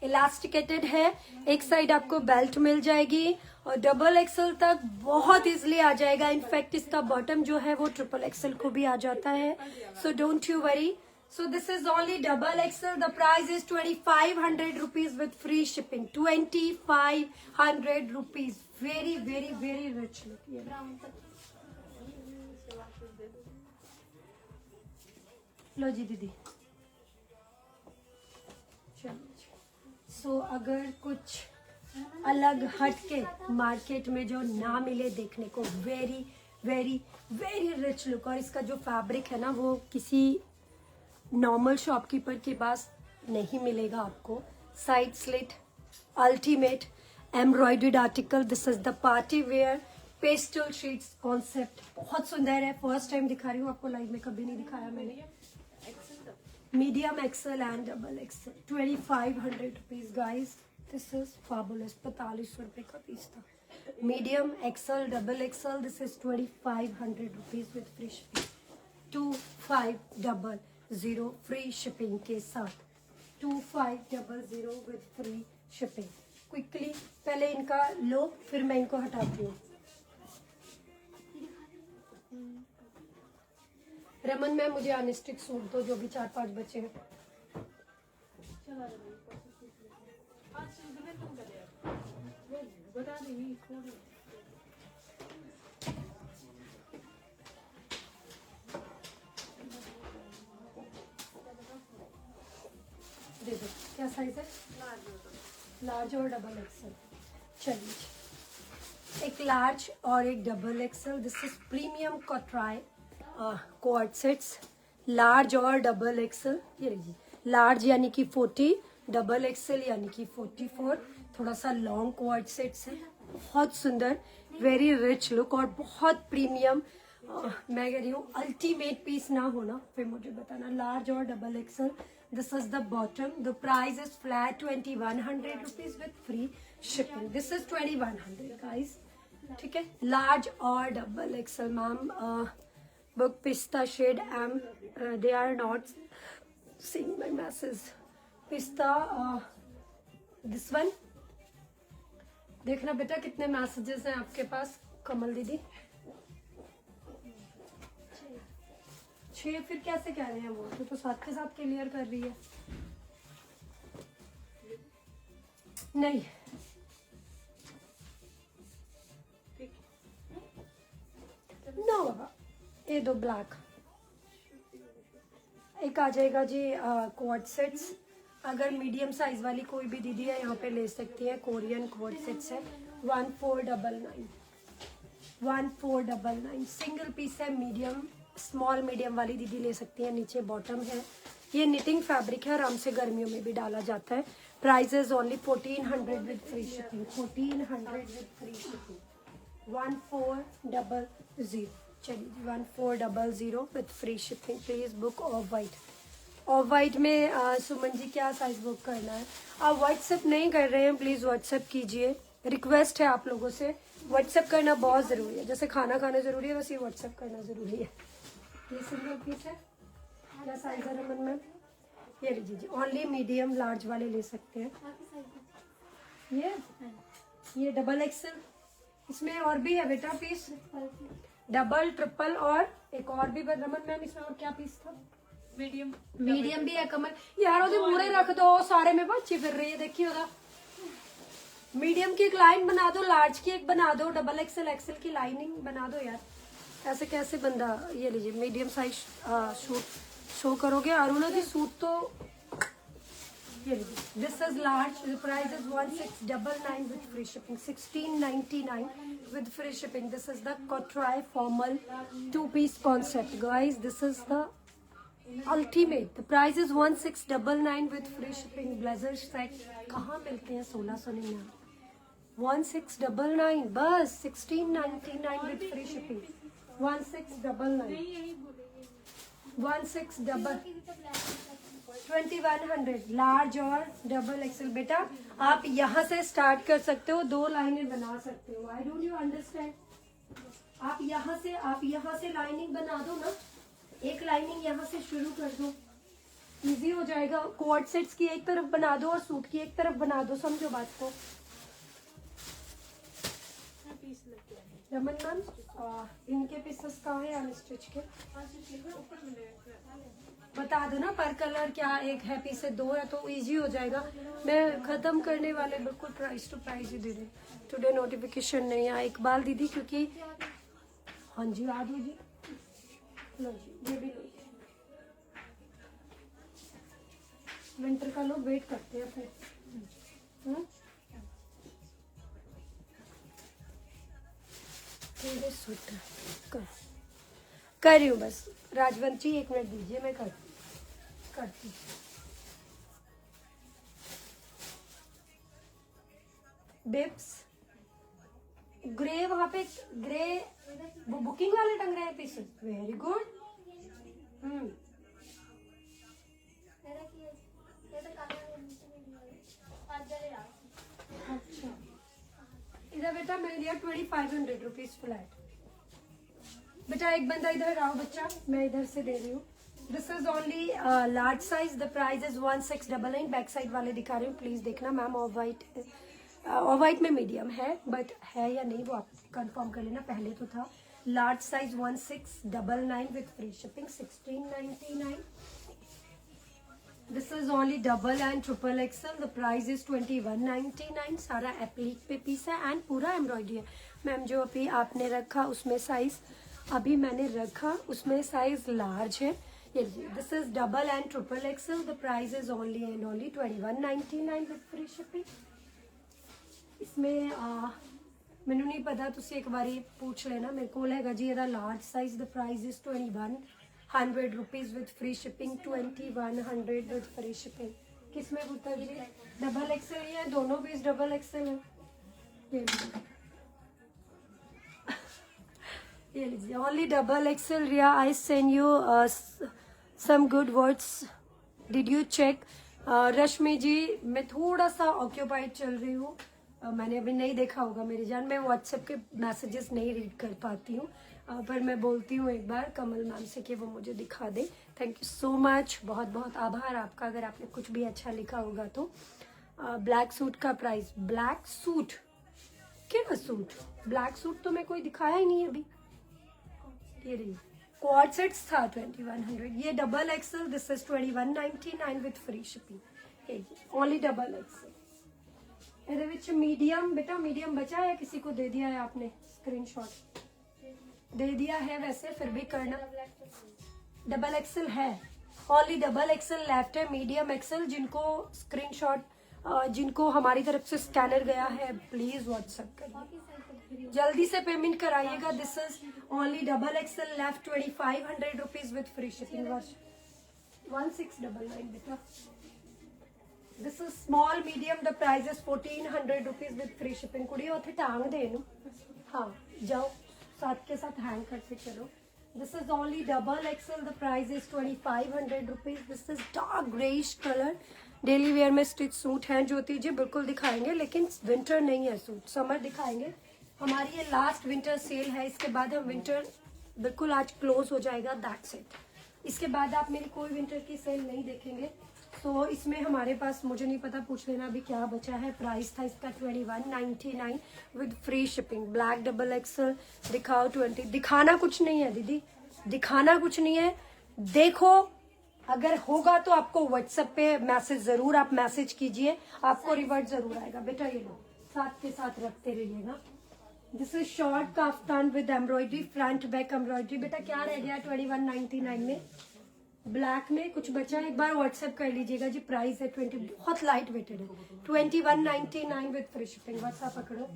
Speaker 1: इलास्टिकेटेड है, एक साइड आपको बेल्ट मिल जाएगी और डबल एक्सल तक बहुत इजीली आ जाएगा। इनफैक्ट इसका बॉटम जो है वो ट्रिपल एक्सल को भी आ जाता है, so don't you worry. So this is only double XL. The price is 2500 rupees with free shipping. 2500 rupees. Very very very rich look. ये
Speaker 3: ब्राउन तक।
Speaker 1: लो जी दीदी। चलो। सो अगर कुछ अलग हटके मार्केट में जो ना मिले देखने को, very very very rich look, और इसका जो फैब्रिक है ना वो किसी नॉर्मल शॉपकीपर के पास नहीं मिलेगा आपको। Side slit ultimate embroidered article. This is the party wear pastel sheets concept, बहुत सुंदर है। फर्स्ट टाइम दिखा रही हूँ आपको, लाइव में कभी नहीं दिखाया मैंने। Medium XL and double XL 2500 rupees guys. This is fabulous. 45 रुपए का पीस था। Medium XL double XL, this is 2500 rupees with free shipping. 2500 free shipping के साथ। 2500 विद फ्री शिपिंग। क्विकली पहले इनका लो, फिर मैं इनको हटाती हूँ। रमन मैम मुझे अनिस्टिक सूट दो, जो भी 4-5 बचे हैं।
Speaker 2: चला रहा आज सूट में तुम कर यार बता देंगी खोल।
Speaker 1: दे दो। क्या साइज है? लार्ज और डबल एक्सल। चलिए, एक लार्ज और एक double XL. This is premium कॉटराई कोट सेट्स। लार्ज और डबल एक्सल। ये लीजिए, लार्ज यानी कि 40, डबल एक्सल यानी कि 44। थोड़ा सा लॉन्ग कोट सेट्स है, बहुत सुंदर, वेरी रिच लुक और बहुत प्रीमियम। मैं कह रही हूँ अल्टीमेट पीस ना होना फिर मुझे बताना। लार्ज और double XL. This is the bottom. The price is flat 2100 rupees with free shipping. This is 2100 guys, ठीक है। लार्ज और डबल एक्सल मैम। बुक पिस्ता shade M, they are not seeing my message. पिस्ता this one देखना बेटा, कितने messages हैं आपके पास कमल दीदी? 6। फिर कैसे कह रहे हैं वो? तो 7 के साथ क्लियर कर रही है। नहीं, नो बाबा, ये दो ब्लैक। एक आ जाएगा जी क्वाड सेट्स। अगर मीडियम साइज वाली कोई भी दीदी है यहाँ पे ले सकती है। कोरियन क्वाड सेट्स है 1499। 1499 सिंगल पीस है। मीडियम स्मॉल मीडियम वाली दीदी ले सकती है। नीचे बॉटम है। ये निटिंग फैब्रिक है, आराम से गर्मियों में भी डाला जाता है। Prices only 1400 with free shipping. 1400 with free shipping. 1400। चलिए 1400 with free shipping. Please book off white. Off white में सुमन जी क्या साइज बुक करना है? आप व्हाट्सएप नहीं कर रहे हैं, प्लीज व्हाट्सएप कीजिए। रिक्वेस्ट है आप लोगों से, व्हाट्सएप करना बहुत जरूरी है। जैसे खाना खाना जरूरी है वैसे व्हाट्सएप करना जरूरी है। ये सिंगल पीस है। क्या साइज है रमन मैम? ये लीजिए जी, ओनली मीडियम लार्ज वाले ले सकते हैं। ये डबल एक्सल। इसमें और भी है बेटा पीस, डबल ट्रिपल और एक और भी। रमन मैम इसमें और क्या पीस था?
Speaker 2: मीडियम
Speaker 1: मीडियम भी है कमल। यार ओदे पूरे रख दो, सारे में बच्ची फिर रही है। देखिए ओदा मीडियम की एक लाइन बना दो, लार्ज की एक बना दो, डबल एक्सल एक्सल की लाइनिंग बना दो। यार ऐसे कैसे बंदा? ये लीजिए मीडियम साइज सूट शो करोगे। अरुणा जी सूट तो ये लीजिए। This is large. The price is 1699 with free shipping. 1699 with free shipping. This is the कॉटराई formal 2-piece concept guys. This is the ultimate. The price is 1699 with free shipping. Blazer set कहाँ मिलते हैं? 1699। 1699 बस 1699 with free shipping 1699 2100 large और double XL. बेटा आप यहाँ से स्टार्ट कर सकते हो, 2 लाइनें बना सकते हो। I don't you understand? आप यहाँ से लाइनिंग बना दो ना, एक लाइनिंग यहाँ से शुरू कर दो, इजी हो जाएगा। कोट सेट्स की एक तरफ बना दो और सूट की एक तरफ बना दो, समझो बात को। रमन मैम इनके पीसेस कहाँ है अनस्टिच के? बता दो ना पर कलर क्या एक है पीस है 2 है तो इजी हो जाएगा। मैं खत्म करने वाले बिल्कुल प्राइस टू प्राइस ही दे रही। टुडे नोटिफिकेशन नहीं आया इकबाल दीदी क्योंकि हाँ जी आ दो जी, लो जी ये भी लो। विंटर का लोग वेट करते हैं फिर। सूट कर रही हूँ बस। राजवंत जी 1 मिनट दीजिए, मैं करती। बिप्स ग्रे, वहां पे ग्रे वो बुकिंग वाले टंग रहे हैं पीसेस। Very good. अच्छा इधर बेटा मैं लिया 2500 रुपीज फ्लैट। बेटा एक बंदा इधर आओ बच्चा, मैं इधर से दे रही हूँ। This is only large size, the price is 1699। Back side वाले दिखा रही हूँ, प्लीज देखना मैम। ऑफ वाइट में मीडियम है, बट है या नहीं वो आप कंफर्म कर लेना। पहले तो था large size 1699 with free shipping 1699। This is only double and triple axle, the price is 2199। सारा एप्लीक पे पीस है एंड पूरा एम्ब्रॉयडरी है। मैम जो अभी आपने रखा उसमें साइज अभी मैंने रखा उसमें साइज लार्ज है। This is double and triple axle, the price is only and only 2199 with free shipping. इसमें मैनू नहीं पता, तुसी एक बारी पूछ लेना मेरे को हैगा जी ਇਹਦਾ large size, the price is 2100 rupees with free shipping. 2100 with free shipping. किसमें पुत्र जी डबल एक्सल ही है, दोनों पीस डबल एक्सल है। ये लीजिए only double XL. Riya I send you some good words, did you check? Rashmi ji मैं थोड़ा सा ऑक्यूपाइड चल रही हूँ, मैंने अभी नहीं देखा होगा मेरी जान। मैं व्हाट्सएप के मैसेजेस नहीं रीड कर पाती हूँ, पर मैं बोलती हूँ एक बार कमल मैम से कि वो मुझे दिखा दे। थैंक यू सो मच, बहुत बहुत आभार आपका अगर आपने कुछ भी अच्छा लिखा होगा तो। ब्लैक सूट का प्राइस, ब्लैक सूट क्या सूट? ब्लैक सूट तो मैं कोई दिखाया ही नहीं अभी। ये रही क्वाड सेट्स था 2100। ये double XL, this is 2199 with free shipping. Only double axle. ਇਹਦੇ ਵਿੱਚ मीडियम, बेटा मीडियम बचा है, किसी को दे दिया है आपने? स्क्रीनशॉट दे दिया है वैसे फिर भी करना। डबल एक्सल है, ओनली डबल एक्सल लेफ्ट है। मीडियम एक्सल जिनको स्क्रीनशॉट जिनको हमारी तरफ से स्कैनर गया है प्लीज व्हाट्सएप करिए, जल्दी से पेमेंट कराइएगा। This is only double XL left 2500 rupees with free shipping. 1699 बेटा। This is small medium, the price is 1400 rupees with free shipping. कुड़ी उथे टांग दे नू, हाँ जाओ साथ के साथ हैंग करके चलो। This is only double XL, the price is 2500 rupees. This is dark greyish colour, daily wear में स्टिच सूट हैं। ज्योति जी बिल्कुल दिखाएंगे, लेकिन विंटर नहीं है सूट, समर दिखाएंगे। हमारी ये लास्ट विंटर सेल है, इसके बाद हम विंटर बिल्कुल आज क्लोज हो जाएगा, दैट्स इट। इसके बाद आप मेरी कोई विंटर की सेल नहीं देखेंगे। तो इसमें हमारे पास मुझे नहीं पता, पूछ लेना अभी क्या बचा है। प्राइस था इसका 2199 with free shipping. Black double axle दिखाओ 20। दिखाना कुछ नहीं है दीदी, दिखाना कुछ नहीं है। देखो अगर होगा तो आपको व्हाट्सएप पे मैसेज जरूर आप मैसेज कीजिए, आपको रिवर्ट जरूर आएगा। बेटा ये लो साथ के साथ रखते रहिएगा। This is short kaftan with embroidery, front back embroidery. बेटा क्या रह गया 2199 में? ब्लैक में कुछ बचा है, एक बार व्हाट्सएप कर लीजिएगा जी। प्राइस है 20, बहुत लाइट वेटेड है, 2199 विद फ्री शिपिंग। व्हाट्सएप पकड़ो।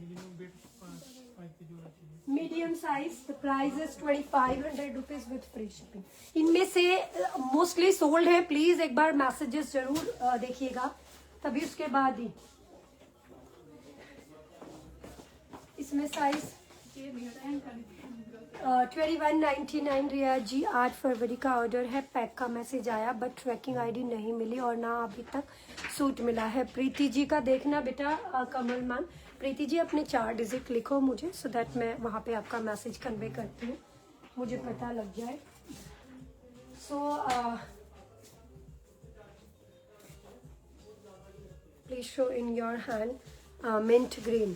Speaker 1: Medium size, the price is 2500 rupees with free shipping. इनमें से मोस्टली सोल्ड है, प्लीज एक बार मैसेजेस जरूर देखिएगा, तभी उसके बाद ही इसमें साइज
Speaker 2: ये नहीं होता है कर
Speaker 1: 2199 रिया जी। 8 फरवरी का ऑर्डर है, पैक का मैसेज आया बट ट्रैकिंग आईडी नहीं मिली और ना अभी तक सूट मिला है। प्रीति जी का देखना बेटा, कमल मैम। प्रीति जी अपने 4 डिजिट लिखो मुझे, सो दैट मैं वहाँ पे आपका मैसेज कन्वे करती हूँ, मुझे पता लग जाए। So please show in your hand mint green.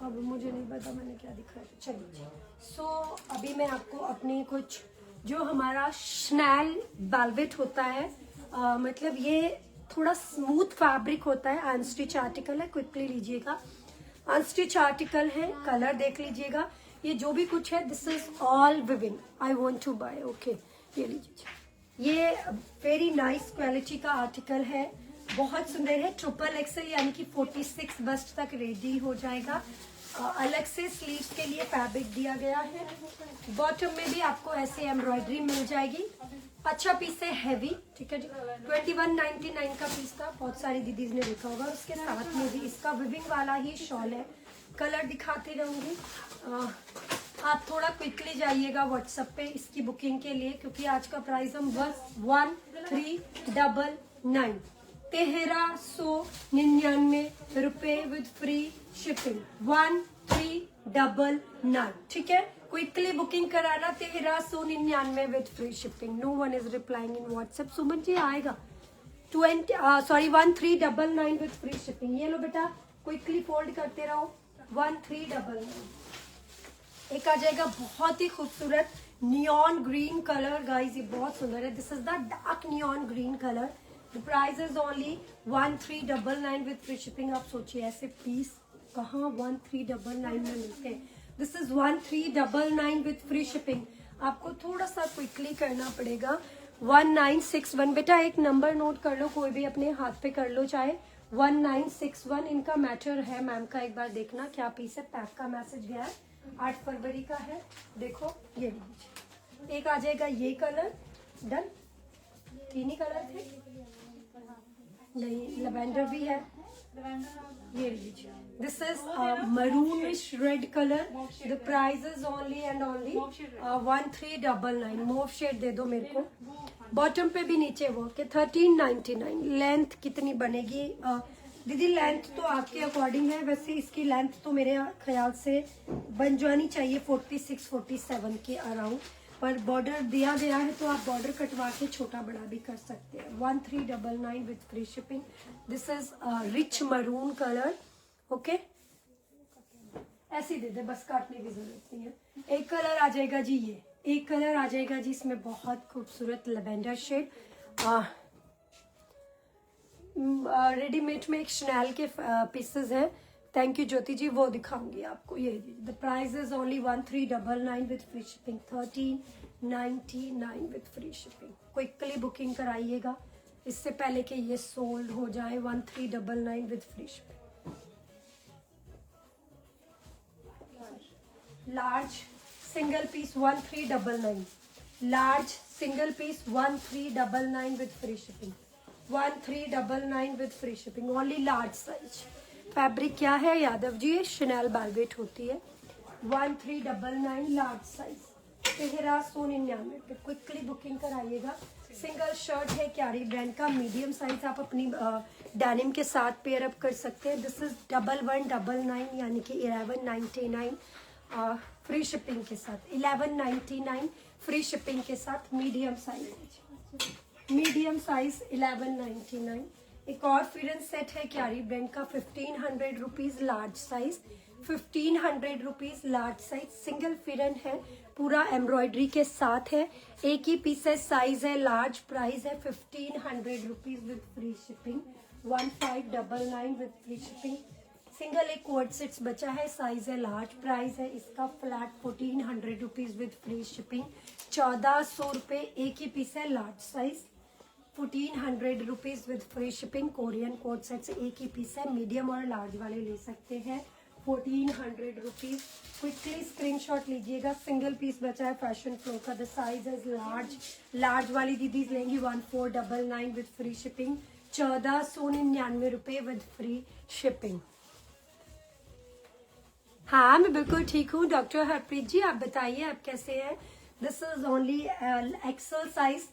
Speaker 1: अब मुझे नहीं पता मैंने क्या दिखाया, चलिए। सो अभी मैं आपको अपनी कुछ जो हमारा स्नैल वेलवेट होता है, मतलब ये थोड़ा स्मूथ फैब्रिक होता है, अनस्टिच आर्टिकल है, क्विकली लीजिएगा। अनस्टिच आर्टिकल है, कलर देख लीजिएगा। ये जो भी कुछ है this is all weaving, I want to buy. Okay, ये लीजिए। ये वेरी नाइस क्वालिटी का आर्टिकल है, बहुत सुंदर है। ट्रिपल एक्सल यानी कि 46 बस्ट तक रेडी हो जाएगा। अलग से स्लीव्स के लिए फैब्रिक दिया गया है। बॉटम में भी आपको ऐसे एम्ब्रॉयडरी मिल जाएगी। अच्छा पीस है, हैवी, ठीक है जी। 2199 का पीस था, बहुत सारी दीदीज ने देखा होगा। उसके साथ में भी इसका विविंग वाला ही शॉल है। कलर दिखाती रहूंगी, आप थोड़ा क्विकली जाइएगा व्हाट्सएप पे इसकी बुकिंग के लिए, क्योंकि आज का प्राइस हम 1399 1399 रुपए विद फ्री शिपिंग। 1399, ठीक है। क्विकली बुकिंग कराना, 1399 with free shipping. No one is replying in WhatsApp. Suman ji आएगा 1399 विद फ्री शिपिंग। ये लो बेटा, क्विकली फोल्ड करते रहो। 1399। एक आ जाएगा बहुत ही खूबसूरत नियॉन ग्रीन कलर, गाइस ये बहुत सुंदर है। This is the dark neon green colour. The price is only 1399 with free shipping. आप सोचिए ऐसे पीस कहाँ 1399 में मिलते हैं। This is 1399 with free shipping. आपको थोड़ा सा क्विकली करना पड़ेगा। 1961 बेटा, एक नंबर नोट कर लो, कोई भी अपने हाथ पे कर लो, चाहे 1961 इनका मैटर है। मैम का एक बार देखना क्या पीस है। पैक का मैसेज गया है, 8 फरवरी का है। देखो ये लीजिए। एक आ जाएगा ये कलर, डन। 3 ही कलर थे, नहीं लेवेंडर भी है। ये लीजिए, this is maroonish red colour. The price is only and only 1399। Mauve shade दे दो मेरे को। बॉटम पे भी नीचे वो के 1399। लेंथ कितनी बनेगी दीदी? लेंथ तो आपके अकॉर्डिंग है, वैसे इसकी लेंथ तो मेरे ख्याल से बन जानी चाहिए 46-47 के अराउंड, पर बॉर्डर दिया गया है तो आप बॉर्डर कटवा के छोटा बड़ा भी कर सकते हैं। 1399 with free shipping. This is rich maroon colour. Okay, ऐसे दे दे, बस काटने की जरूरत नहीं है। एक कलर आ जाएगा जी, ये एक कलर आ जाएगा जी, इसमें बहुत खूबसूरत लेवेंडर शेड। रेडीमेड में एक शनैल के पीसेस हैं। थैंक यू ज्योति जी, वो दिखाऊंगी आपको। ये the price is only 1399 with free shipping. 1399 with free shipping. Quickly booking कराइएगा इससे पहले कि ये सोल्ड हो जाए। 1399 with free shipping. Large single piece 1399। Large single piece 1399 with free shipping. 1399 with free shipping. Only large size. Fabric क्या है यादव जी? ये शनैल वेलवेट होती है। 1399 लार्ज साइज। 1399 पे क्विकली बुकिंग कराइएगा। सिंगल शर्ट है क्यारी ब्रांड का, मीडियम साइज। आप अपनी डेनिम के साथ पेयर अप कर सकते हैं। दिस इज 1199 यानी कि 1199 फ्री शिपिंग के साथ। 1199 फ्री शिपिंग के साथ। Medium size, medium size 1199। एक और फिरन सेट है क्यारी ब्रांड का, 1500 rupees large size. 1500 rupees large size. Single फिरन है, पूरा एम्ब्रॉयडरी के साथ है। एक ही पीस है, साइज है लार्ज। प्राइस है 1500 rupees with free shipping. 1599 with free shipping. Single एक कोड सेट्स बचा है, साइज है लार्ज। प्राइस है इसका flat 1400 rupees with free shipping. 1400 रुपए। एक ही पीस है large size. 1400 rupees with free shipping. Korean code sets एक ही पीस है, मीडियम और लार्ज वाले ले सकते हैं। 1400 रुपीज। क्विकली स्क्रीनशॉट लीजिएगा। सिंगल पीस बचा है फैशन फ्लो का। The size is large. Large वाली दीदीज लेंगी 1499 विद फ्री शिपिंग। 1499 रुपए विद फ्री शिपिंग। हाँ मैं बिल्कुल ठीक हूँ डॉक्टर हरप्रीत जी, आप बताइए आप कैसे हैं। This is only XL size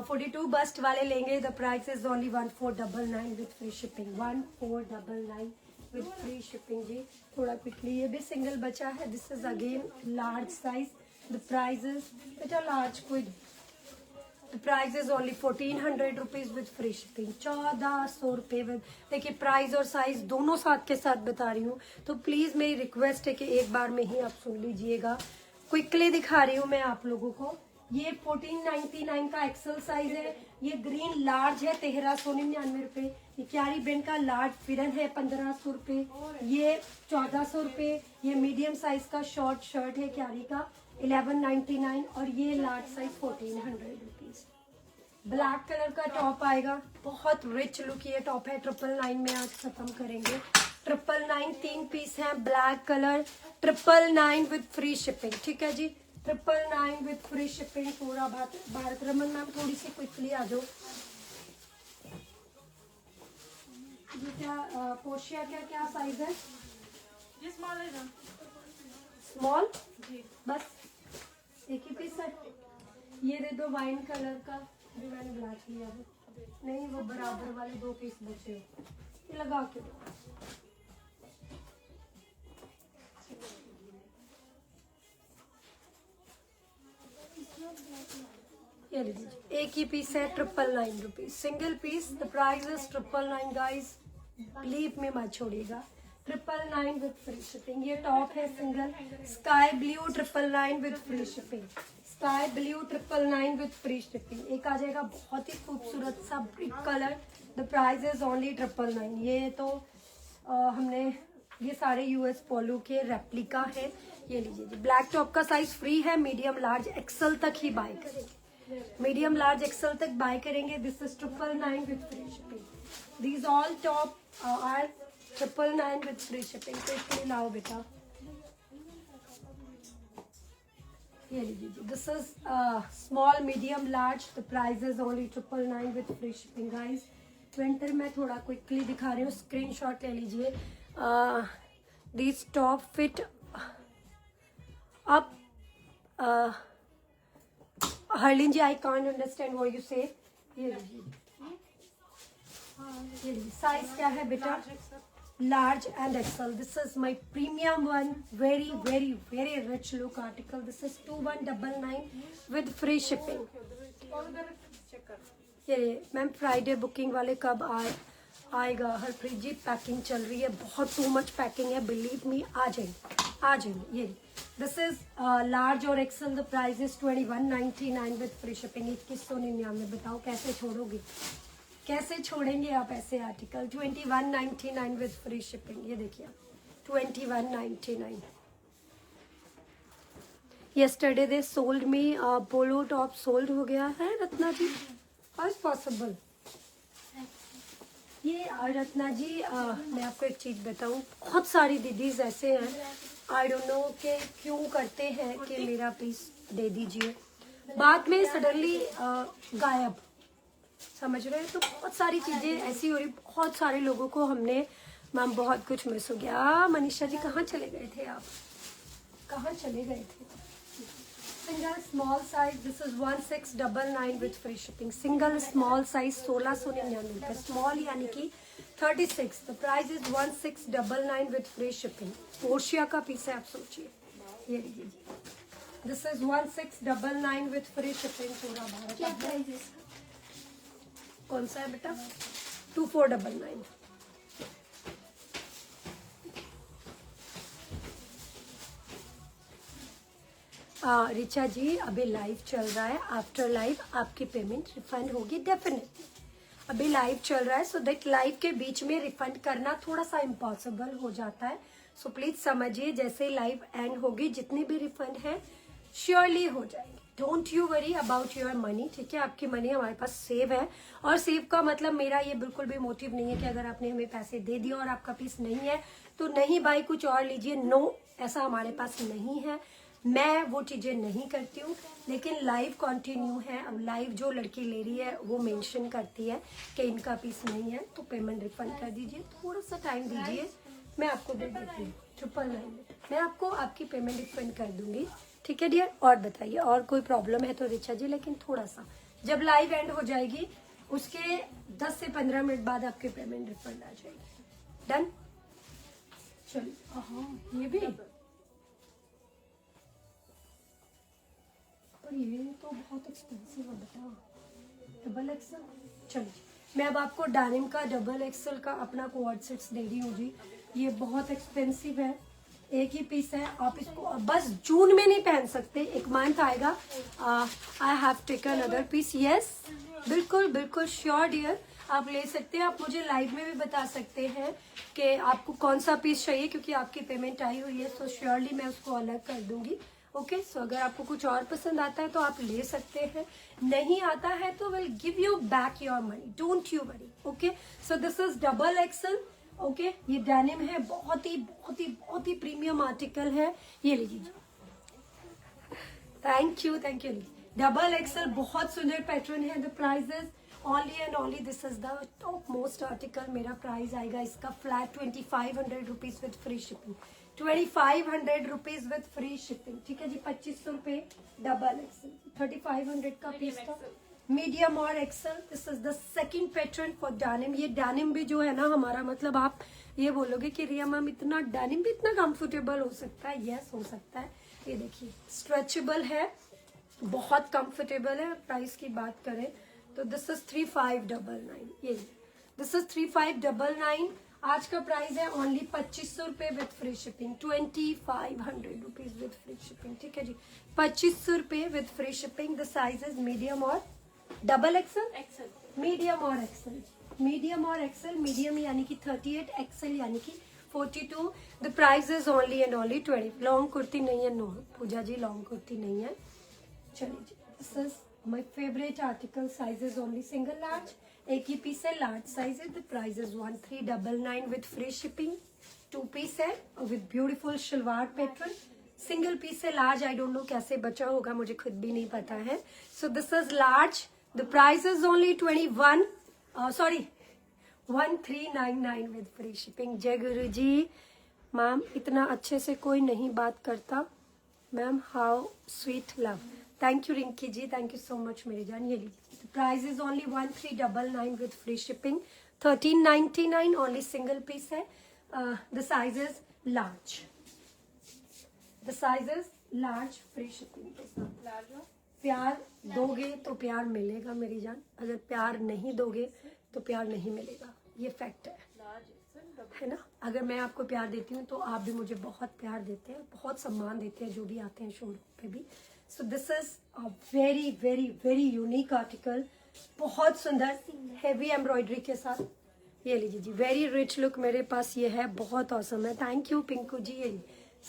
Speaker 1: 42 bust वाले लेंगे, the price is only 1499 with free shipping, 1499 with free shipping जी। थोड़ा क्विकली, ये भी सिंगल बचा है। This is again large size, the price is बेटा लार्ज कोई, The price is only 1400 rupees with free shipping, 1400 रुपये विद। देखिए प्राइस और साइज दोनों साथ के साथ बता रही हूँ, तो प्लीज मेरी रिक्वेस्ट है कि एक बार में ही आप सुन लीजिएगा। क्विकली दिखा रही हूँ मैं आप लोगों को। ये 1499 का एक्सल साइज है, ये ग्रीन लार्ज है 1399 रुपये, ये क्यारी ब्रांड का लार्ज फिरन है 1500 रुपये, ये 1400 रुपये, ये मीडियम साइज का शॉर्ट शर्ट है क्यारी का 1199 और ये large size 1400 rupees. Black colour का टॉप आएगा, बहुत रिच लुक ये टॉप है, 999 में आज खत्म करेंगे। 999 3 पीस है, black colour 999 with free shipping, ठीक है जी। 999 विद फ्री शिपिंग पूरा भारत। रमन मैम थोड़ी सी क्विकली आ जाओ। ये क्या पोशिया क्या क्या साइज है?
Speaker 2: ये स्मॉल है ना?
Speaker 1: स्मॉल
Speaker 2: जी
Speaker 1: बस एक ही पीस है। ये दे दो वाइन कलर का, अभी मैंने ब्लैक लिया है, नहीं वो बराबर वाले 2 पीस बचे हो, ये लगा के दो। ये लीजिए, एक ही पीस है 999 rupees, single piece. The price is 999 guys, believe में मत छोड़िएगा। 999 विद फ्री शिपिंग। ये टॉप है single, sky blue 999 with free shipping, sky blue 999 with free shipping. एक आ जाएगा बहुत ही खूबसूरत सा brick colour, the price is only 999। ये तो हमने ये सारे यूएस पोलो के रेप्लिका है। ये लीजिए जी, ब्लैक टॉप का साइज फ्री है, मीडियम लार्ज एक्सल तक ही बाय करेंगे, मीडियम लार्ज एक्सल तक बाय करेंगे। This is 999 with free shipping. These all top are 999 with free shipping. तो इसके लाओ बेटा, ये लीजिए जी, this is small medium large, the price is only 999 with free shipping guys. Winter में थोड़ा क्विकली दिखा रही हूँ, स्क्रीनशॉट ले लीजिए। These top fit up. Harleen ji, I can't understand what you say. ये लीजिए, ये लीजिए, साइज क्या है बेटा? large and XL. This is my premium one, very very very rich look article. This is 2199 with free shipping. ये मैम फ्राइडे बुकिंग वाले कब आएगा? हरप्रीत जी पैकिंग चल रही है, बहुत टू मच पैकिंग है, बिलीव मी। आ जाएंगे। ये दिस इज लार्ज और XL, the price is 2199 with free shipping, 2199। बताओ कैसे छोड़ोगे, कैसे छोड़ेंगे आप ऐसे आर्टिकल? 2199 with free shipping. ये देखिए 2199। yesterday they sold me polo top sold हो गया है रत्ना जी, हाउ इज पॉसिबल? ये रत्ना जी मैं आपको एक चीज बताऊं, बहुत सारी दीदीज ऐसे हैं, आई डोंट नो कि क्यों करते हैं कि मेरा पीस दे दीजिए, बाद में सडनली गायब, समझ रहे हैं? तो बहुत सारी चीजें ऐसी हो रही, बहुत सारे लोगों को हमने मैम बहुत कुछ मिस हो गया। मनीषा जी कहाँ चले गए थे आप, कहाँ चले गए थे? Single small size, this is 1699 with free shipping. Single small size 1699 रुपये, स्मॉल यानी कि 36। The price is 1699 with free shipping. Portia का पीस है, आप सोचिए। ये लीजिए, this is 1699 with free shipping पूरा भारत।
Speaker 3: क्या प्राइस है?
Speaker 1: कौन सा है बेटा? 2499। रिचा जी अभी लाइव चल रहा है, आफ्टर लाइव आपकी पेमेंट रिफंड होगी डेफिनेटली। अभी लाइव चल रहा है, सो दैट लाइव के बीच में रिफंड करना थोड़ा सा इम्पॉसिबल हो जाता है, सो प्लीज समझिए जैसे लाइव एंड होगी जितनी भी रिफंड है श्योरली हो जाएगी। Don't you worry about your money, ठीक है? आपकी मनी हमारे पास सेव है, और सेव का मतलब मेरा ये बिल्कुल भी मोटिव नहीं है कि अगर आपने हमें पैसे दे दिए और आपका पीस नहीं है तो नहीं भाई कुछ और लीजिए, नो, ऐसा हमारे पास नहीं है। मैं वो चीजें नहीं करती हूँ, लेकिन लाइव कंटिन्यू है। अब लाइव जो लड़की ले रही है वो मेंशन करती है कि इनका पीस नहीं है, तो पेमेंट रिफंड कर दीजिए, थोड़ा सा टाइम दीजिए, मैं आपको दे देती हूँ 999 मैं आपको आपकी पेमेंट रिफंड कर दूंगी, ठीक है डियर। और बताइए और कोई प्रॉब्लम है तो रिचा जी, लेकिन थोड़ा सा जब लाइव एंड हो जाएगी उसके 10 से 15 मिनट बाद आपकी पेमेंट रिफंड आ जाएगी। डन। चलिए हाँ ये भी, पर ये तो बहुत एक्सपेंसिव है बेटा, डबल एक्सल। चलिए मैं अब आपको डेनिम का डबल एक्सल का अपना कोड सेट्स दे रही हूँ जी। ये बहुत एक्सपेंसिव है, एक ही पीस है, आप इसको बस जून में नहीं पहन सकते, एक मंथ आएगा। I have taken other piece. Yes बिल्कुल बिल्कुल श्योर डियर, आप ले सकते हैं। आप मुझे लाइव में भी बता सकते हैं कि आपको कौन सा पीस चाहिए, क्योंकि आपकी पेमेंट आई हुई है, सो श्योरली मैं उसको अलग कर दूंगी। ओके सो अगर आपको कुछ और पसंद आता है तो आप ले सकते हैं, नहीं आता है तो will give you back your money, don't you worry. Okay so this is double axle. Okay ये डेनिम है, बहुत ही प्रीमियम आर्टिकल है, ये लीजिए। थैंक यू डबल एक्सल बहुत सुंदर पैटर्न है। The price is only and only, this is the top most article. मेरा प्राइस आएगा इसका flat 2500 rupees with free shipping, 2500 rupees with free shipping, ठीक है जी। 2500 रुपए डबल एक्सल, 3500 का पीस था। मीडियम और XL, this is the second pattern for denim. ये डेनिम भी जो है ना हमारा, मतलब आप ये बोलोगे कि रिया मैम इतना डेनिम भी इतना कंफर्टेबल हो सकता है? यस हो सकता है। ये देखिए स्ट्रेचेबल है, बहुत कंफर्टेबल है। प्राइस की बात करें तो दिस इज 3599, ये दिस इज 3599। आज का प्राइस है ओनली 2500 रुपए with free shipping, 2500 rupees with free shipping, ठीक है जी। 2500 रुपए with free shipping. The size is medium और डबल एक्सल, मीडियम और एक्सल, मीडियम और एक्सल। मीडियम यानी कि 38, एक्सल यानी कि 42। The price is only and only 20। Long kurti नहीं है, नो पूजा जी लॉन्ग कुर्ती नहीं है। चलिए जी, this is my favourite article. Size is only single large, एक ही पीस है, लार्ज साइज है। The price is 1399 with free shipping. 2 piece है विद ब्यूटीफुल शलवार पैटर्न। सिंगल पीस है, लार्ज आई डोंट नो कैसे बचा होगा, मुझे खुद भी नहीं पता है। So this is large. The price is only 1399 with free shipping. जय गुरु जी। मैम इतना अच्छे से कोई नहीं बात करता ma'am, how sweet love. Thank you Rinki ji, thank you so much मेरी जान। ये लीजिए, price is only 1399 with free shipping, 1399 only single piece है। The size is large, the size is large, free shipping के साथ।
Speaker 2: लार्ज हो,
Speaker 1: प्यार दोगे तो प्यार मिलेगा मेरी जान, अगर प्यार नहीं दोगे तो प्यार नहीं मिलेगा, ये फैक्ट है, है ना। अगर मैं आपको प्यार देती हूँ तो आप भी मुझे बहुत प्यार देते हैं, बहुत सम्मान देते हैं जो भी आते हैं शोरूम पे भी। सो this is a very very very unique article, बहुत सुंदर हेवी एम्ब्रॉयडरी के साथ। ये लीजिए जी, वेरी रिच लुक मेरे पास ये है, बहुत औसम है। Thank you Pinku ji. ये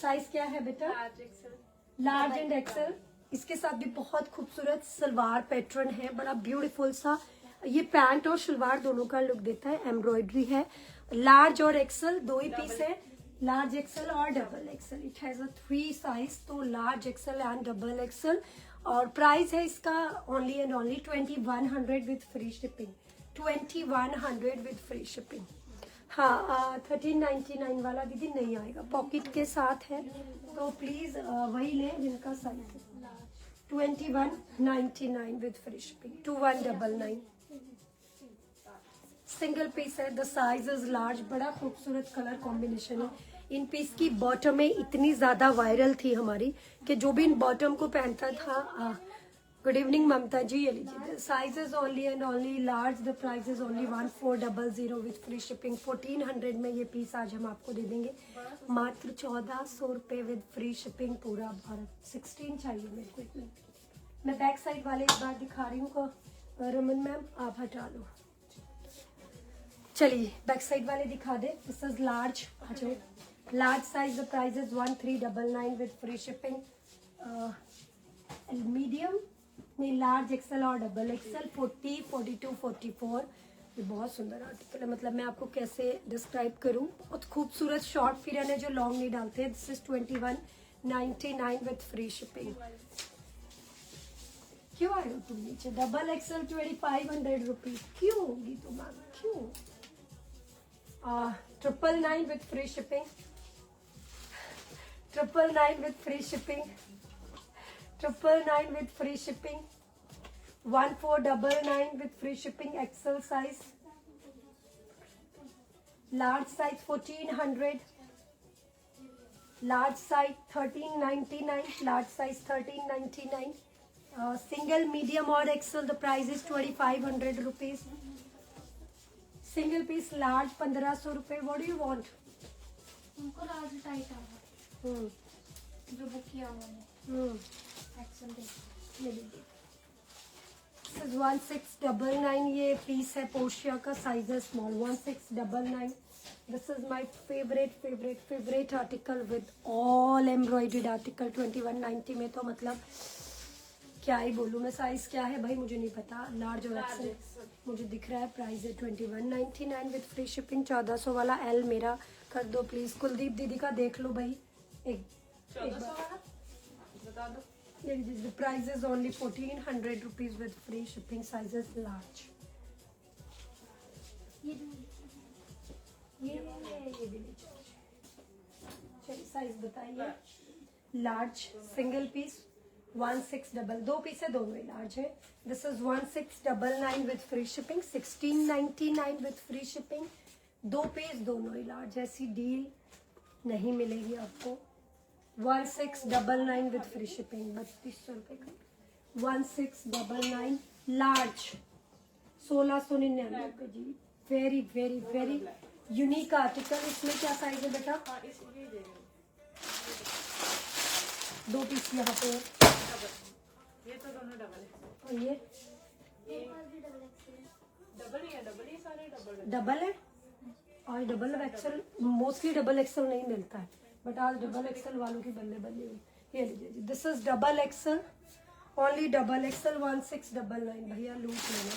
Speaker 1: साइज क्या है बेटा? Large and XL. इसके साथ भी बहुत खूबसूरत सलवार पैटर्न है, बड़ा ब्यूटीफुल सा। ये पैंट और सलवार दोनों का लुक देता है, एम्ब्रॉयडरी है। लार्ज और एक्सल दो ही पीस है, लार्ज एक्सल और double XL. It has a 3 size, तो large XL and double XL. और प्राइस है इसका only and only 2100 with free shipping, 2100 with free shipping. हाँ 1399 वाला दीदी नहीं आएगा, पॉकेट के साथ है, तो प्लीज वही लें जिनका साइज है। 2199 with free shipping, 2199 single piece है। द साइज इज लार्ज, बड़ा खूबसूरत कलर कॉम्बिनेशन है। इन पीस की बॉटम में इतनी ज्यादा वायरल थी हमारी कि जो भी इन बॉटम को पहनता था। गुड इवनिंग ममता जी। ये लीजिए, size is only and only large. The price is only 1400 with free shipping. 1400 में ये पीस आज हम आपको दे देंगे, मात्र 1400 रुपए विद फ्री शिपिंग, पूरा भारत। 16 चाहिए मेरे को, एक मिनट मैं बैक साइड वाले एक बार दिखा रही हूँ। रमन मैम आप हटा लो, चलिए बैक साइड वाले दिखा दे। दिस इज लार्ज, आ जाओ। Large size, the price is 1399 with free shipping. Medium नहीं, लार्ज एक्सल और डबल एक्सल, 40, 42, 44। ये बहुत सुंदर आर्टिकल है, मतलब मैं आपको कैसे डिस्क्राइब करूं। बहुत खूबसूरत शॉर्ट फिरन है जो लॉन्ग नहीं डालते हैं। This is 2199 with free shipping. क्यों आए हो तुम नीचे? डबल एक्सल 2500 रुपीज क्यों होगी तुम मैम, क्यों? 999 with free shipping. 999 with free shipping. 999 with free shipping. 1499 with free shipping. XL size. Large size 1400. Large size 1399. Large size 1399. Single, medium or XL, the price is 2500 rupees. Single piece large 1500 रुपए. What do you want?
Speaker 3: उनको large tight आया जो book किया उन्होंने Excel
Speaker 1: ये लीजिए. This is 1699. ये piece है पोशिया का, साइज है small. 1699. This is my favorite article with all embroidered article. 2190 में तो मतलब क्या ही बोलूँ मैं. साइज क्या है भाई मुझे नहीं पता. लार्ज और एक्सेल मुझे दिख रहा है. प्राइस है 2199 विद फ्री शिपिंग. 1400 वाला एल मेरा कर दो प्लीज. कुलदीप दीदी का देख लो भाई. एक
Speaker 2: 1400 वाला बता दो.
Speaker 1: The price is only 1400 rupees with free shipping. Sizes large.
Speaker 3: ये
Speaker 1: ये भी लीजिए. चलिए साइज बताइए. Large single piece 1699. दो पीस है, दोनों ही लार्ज है. This is 1699 with free shipping. 1699 with free shipping. दो पीस दोनों ही लार्ज. ऐसी डील नहीं मिलेगी आपको. 1699 विद फ्री शिपिंग. 3200 रुपये का. 1699 लार्ज 1699 रुपये जी. Very unique article. इसमें क्या साइज है बेटा?
Speaker 2: हाँ इसलिए दे रही हूँ.
Speaker 1: दो पीस यहाँ पे.
Speaker 2: ये तो दोनों डबल है.
Speaker 1: और ये
Speaker 3: भी डबल एक्सेल
Speaker 2: डबल ही है. डबल ही सारे डबल है.
Speaker 1: डबल है. और double Excel mostly double XL नहीं मिलता है, बट आज डबल एक्सेल वालों की बल्ले बल्ले हुई. ये लीजिए जी. This is double XL. Only double XL 1699. भैया लूट लेना.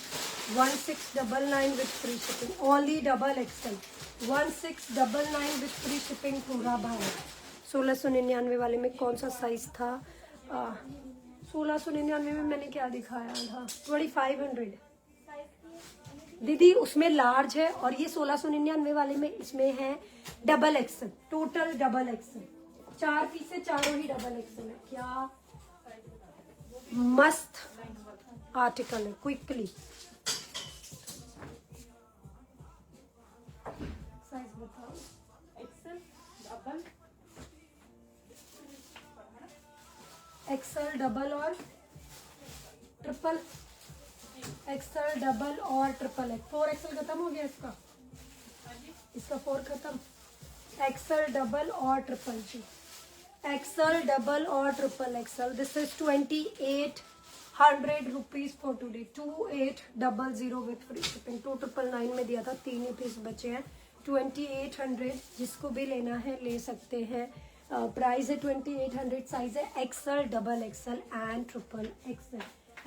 Speaker 1: 1699 with free shipping. Only double XL 1699 with free shipping. पूरा भाव. 1699 वाले में कौन सा साइज था? 1699 में मैंने क्या दिखाया था? 2500 दीदी. उसमें लार्ज है. और ये 1699 वाले में इसमें है double XL. Total double XL. 4 piece है, चारों ही डबल एक्सेल है. क्या मस्त आर्टिकल है. क्विकली साइज बताओ.
Speaker 2: एक्सेल डबल
Speaker 1: एक्सेल डबल और ट्रिपल. एक्सेल डबल और ट्रिपल है. 4 एक्सेल खत्म हो गया इसका. इसका 4 खत्म. एक्सेल डबल और ट्रिपल जी. एक्सेल डबल और triple XL. This is 2800 rupees for today. 2800 with free shipping. 2999 में दिया था. 3 ही पीस बचे हैं. 2800. जिसको भी लेना है ले सकते हैं. प्राइस है 2800. साइज है Excel double XL and triple Excel.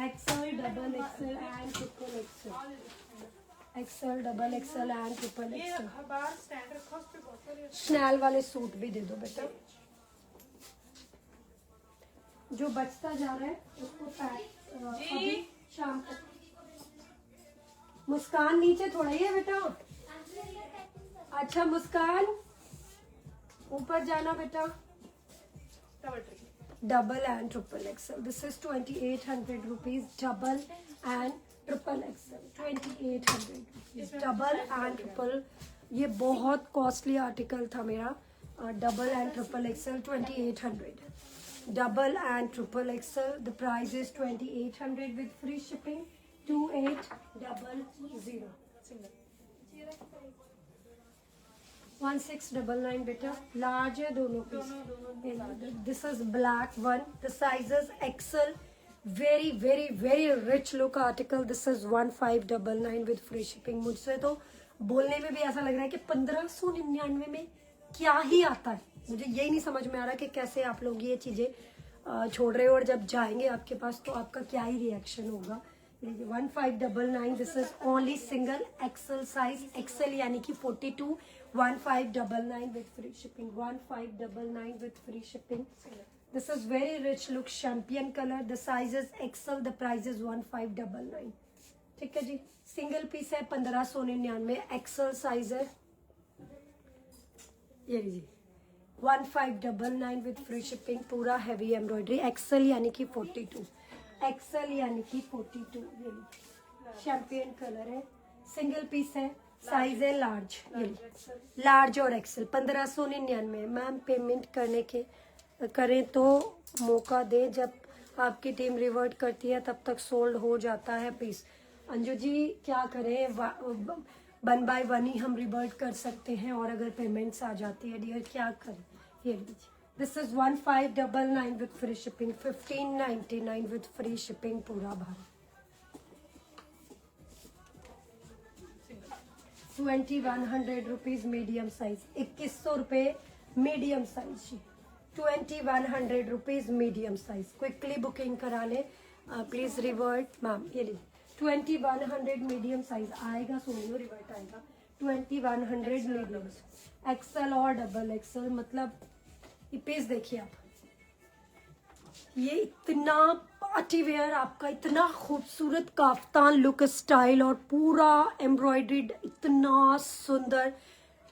Speaker 1: Excel double XL and triple Excel. Excel double XL and triple
Speaker 2: ये
Speaker 1: एक्सेल.
Speaker 2: बाहर स्टैंड रखा. उस पे बहुत सारे
Speaker 1: स्नैल वाले सूट भी दे दो बेटा. जो बचता जा रहा है उसको पैक अभी शाम तक. मुस्कान नीचे थोड़ा ही है बेटा. अच्छा मुस्कान ऊपर जाना बेटा.
Speaker 2: Double triple.
Speaker 1: Double and triple XL. This is 2800 rupees. Double and triple XL 2800 rupees. Double and triple. ये बहुत कॉस्टली आर्टिकल था मेरा. Double and triple XL 2800. Double and triple XL. The price is 2800 with free shipping. 2800.
Speaker 2: Single
Speaker 1: 1699 बेटा. Large है दोनों piece. This is black one. The sizes XL. Very rich look article. This is 1599 with free shipping. मुझसे तो बोलने में भी ऐसा लग रहा है कि 1599 में क्या ही आता है. मुझे यही नहीं समझ में आ रहा कि कैसे आप लोग ये चीजें छोड़ रहे हो, और जब जाएंगे आपके पास तो आपका क्या ही रिएक्शन होगा. 1599. This is only single XL size. XL यानी कि 42. 1599 with free shipping. 1599 with free shipping. This is very rich look champagne color. The size is XL. The price is 1599. ठीक है जी. सिंगल पीस है 1599. एक्सेल साइज है. ये लीजिए 1599 with free shipping, पूरा heavy embroidery, Excel यानी कि 42, एक्सेल यानी कि 42। ये लीजिए शैम्पियन कलर है, सिंगल पीस है, साइज है लार्ज, ये लीजिए लार्ज और एक्सेल 1599। मैम पेमेंट करने के करें तो मौका दे, जब आपकी टीम रिवर्ट करती है तब तक सोल्ड हो जाता है पीस। अंजू जी क्या करें, 1 बाय 1 ही हम रिवर्ट कर सकते हैं, और अगर पेमेंट्स आ जाती है डियर क्या करें। ये लीजिए this is 1599 with free shipping, 1599 with free shipping पूरा भारत। 2100 रुपीज मीडियम साइज, 2100 रुपये मीडियम साइज जी, 2100 rupees medium size. Quickly booking करा ले प्लीज रिवर्ट मैम। ये लीजिए 2100 मीडियम साइज आएगा, सोनियो रिवर्ट आएगा 2100 मीडियम, एक्सेल और डबल एक्सेल। मतलब ये पीस देखिए आप, ये इतना पार्टी वेयर, आपका इतना खूबसूरत काफ्तान लुक स्टाइल और पूरा एम्ब्रॉयडर्ड, इतना सुंदर।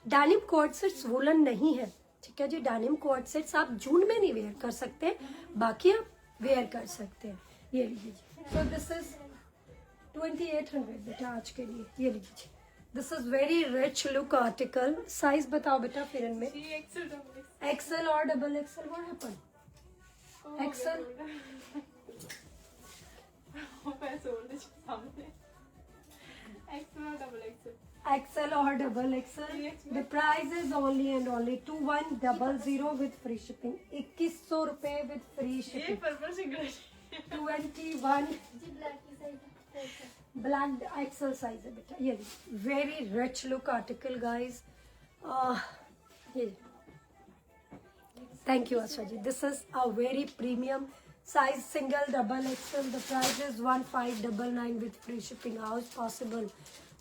Speaker 1: डेनिम कोट सेट्स वुलन नहीं है, ठीक है जी। डेनिम कोट सेट्स आप जून में नहीं वेयर कर सकते, बाकी आप वेयर कर सकते हैं। ये लीजिए सो दिस इज 2800 बेटा आज के लिए। ये लीजिए this is very rich look article. Size बताओ बेटा फिर इनमें, एक्सेल और double XL. What happened? XL XL और double XL. The price is only and only 2100 with free shipping, 2100 रुपए विद फ्री शिपिंग। 21
Speaker 3: जी ब्लैक की साइड
Speaker 1: ब्लैक एक्सेल साइज है बेटा। ये very rich look article guys. ये thank you Asha ji. This is a very premium size, single double XL. The price is 1599 with free shipping. How is possible?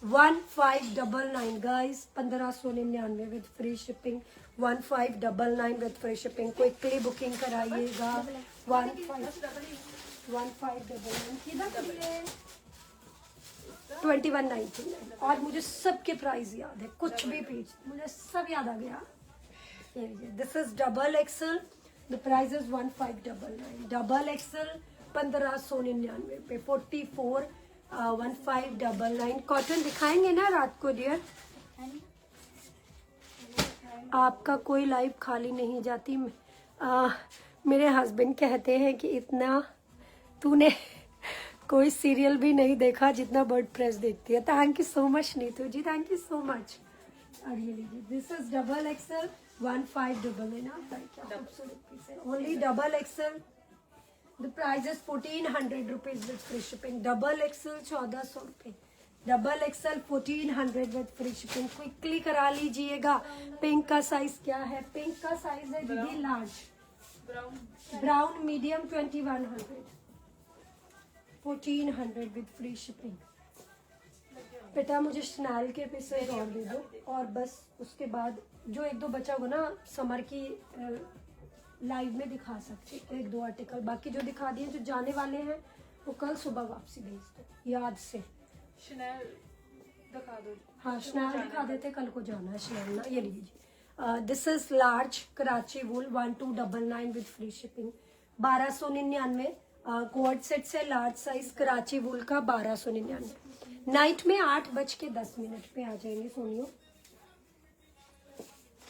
Speaker 1: 1599 guys, 1599 with free shipping, 1599 with free shipping. Quickly booking कराइएगा। 1599 2199। और मुझे सबके price याद है, कुछ भी page मुझे सब याद आ गया। This is double XL, the price is 1599। Double XL 1599 पे 44 1599। कॉटन दिखाएंगे ना रात को डियर? आपका कोई लाइव खाली नहीं जाती। मेरे हस्बैंड कहते हैं कि इतना तूने कोई सीरियल भी नहीं देखा जितना बर्ड प्रेस देखती है। Thank you so much Neetu ji, thank you so much. और ये लीजिए दिस इज डबल एक्सेल 1599। क्या खूबसूरत पीस है, only double XL. The price is 1400 rupees with free shipping. Double XL 1400 रुपए, double XL 1400 with free shipping. Quickly करा लीजिएगा। Pink का साइज क्या है? पिंक का साइज है दीदी large, brown medium 2100, 1400 with free shipping. बेटा मुझे स्नैल के पीसेस और दे दो, और बस उसके बाद जो एक दो बचा होगा ना समर की लाइव में दिखा सकते, एक दो आर्टिकल। बाकी जो दिखा दिए, जो जाने वाले हैं वो कल सुबह वापसी भेज दो याद से।
Speaker 2: शनेल दिखा दो।
Speaker 1: हाँ स्नैल दिखा देते, कल को जाना है स्नैल ना। ये लीजिए this is large Karachi wool 1299 with free shipping, 1299। Code set से लार्ज साइज कराची वूल का 1299। नाइट में 8:10 पे आ जाएंगे सोनियो,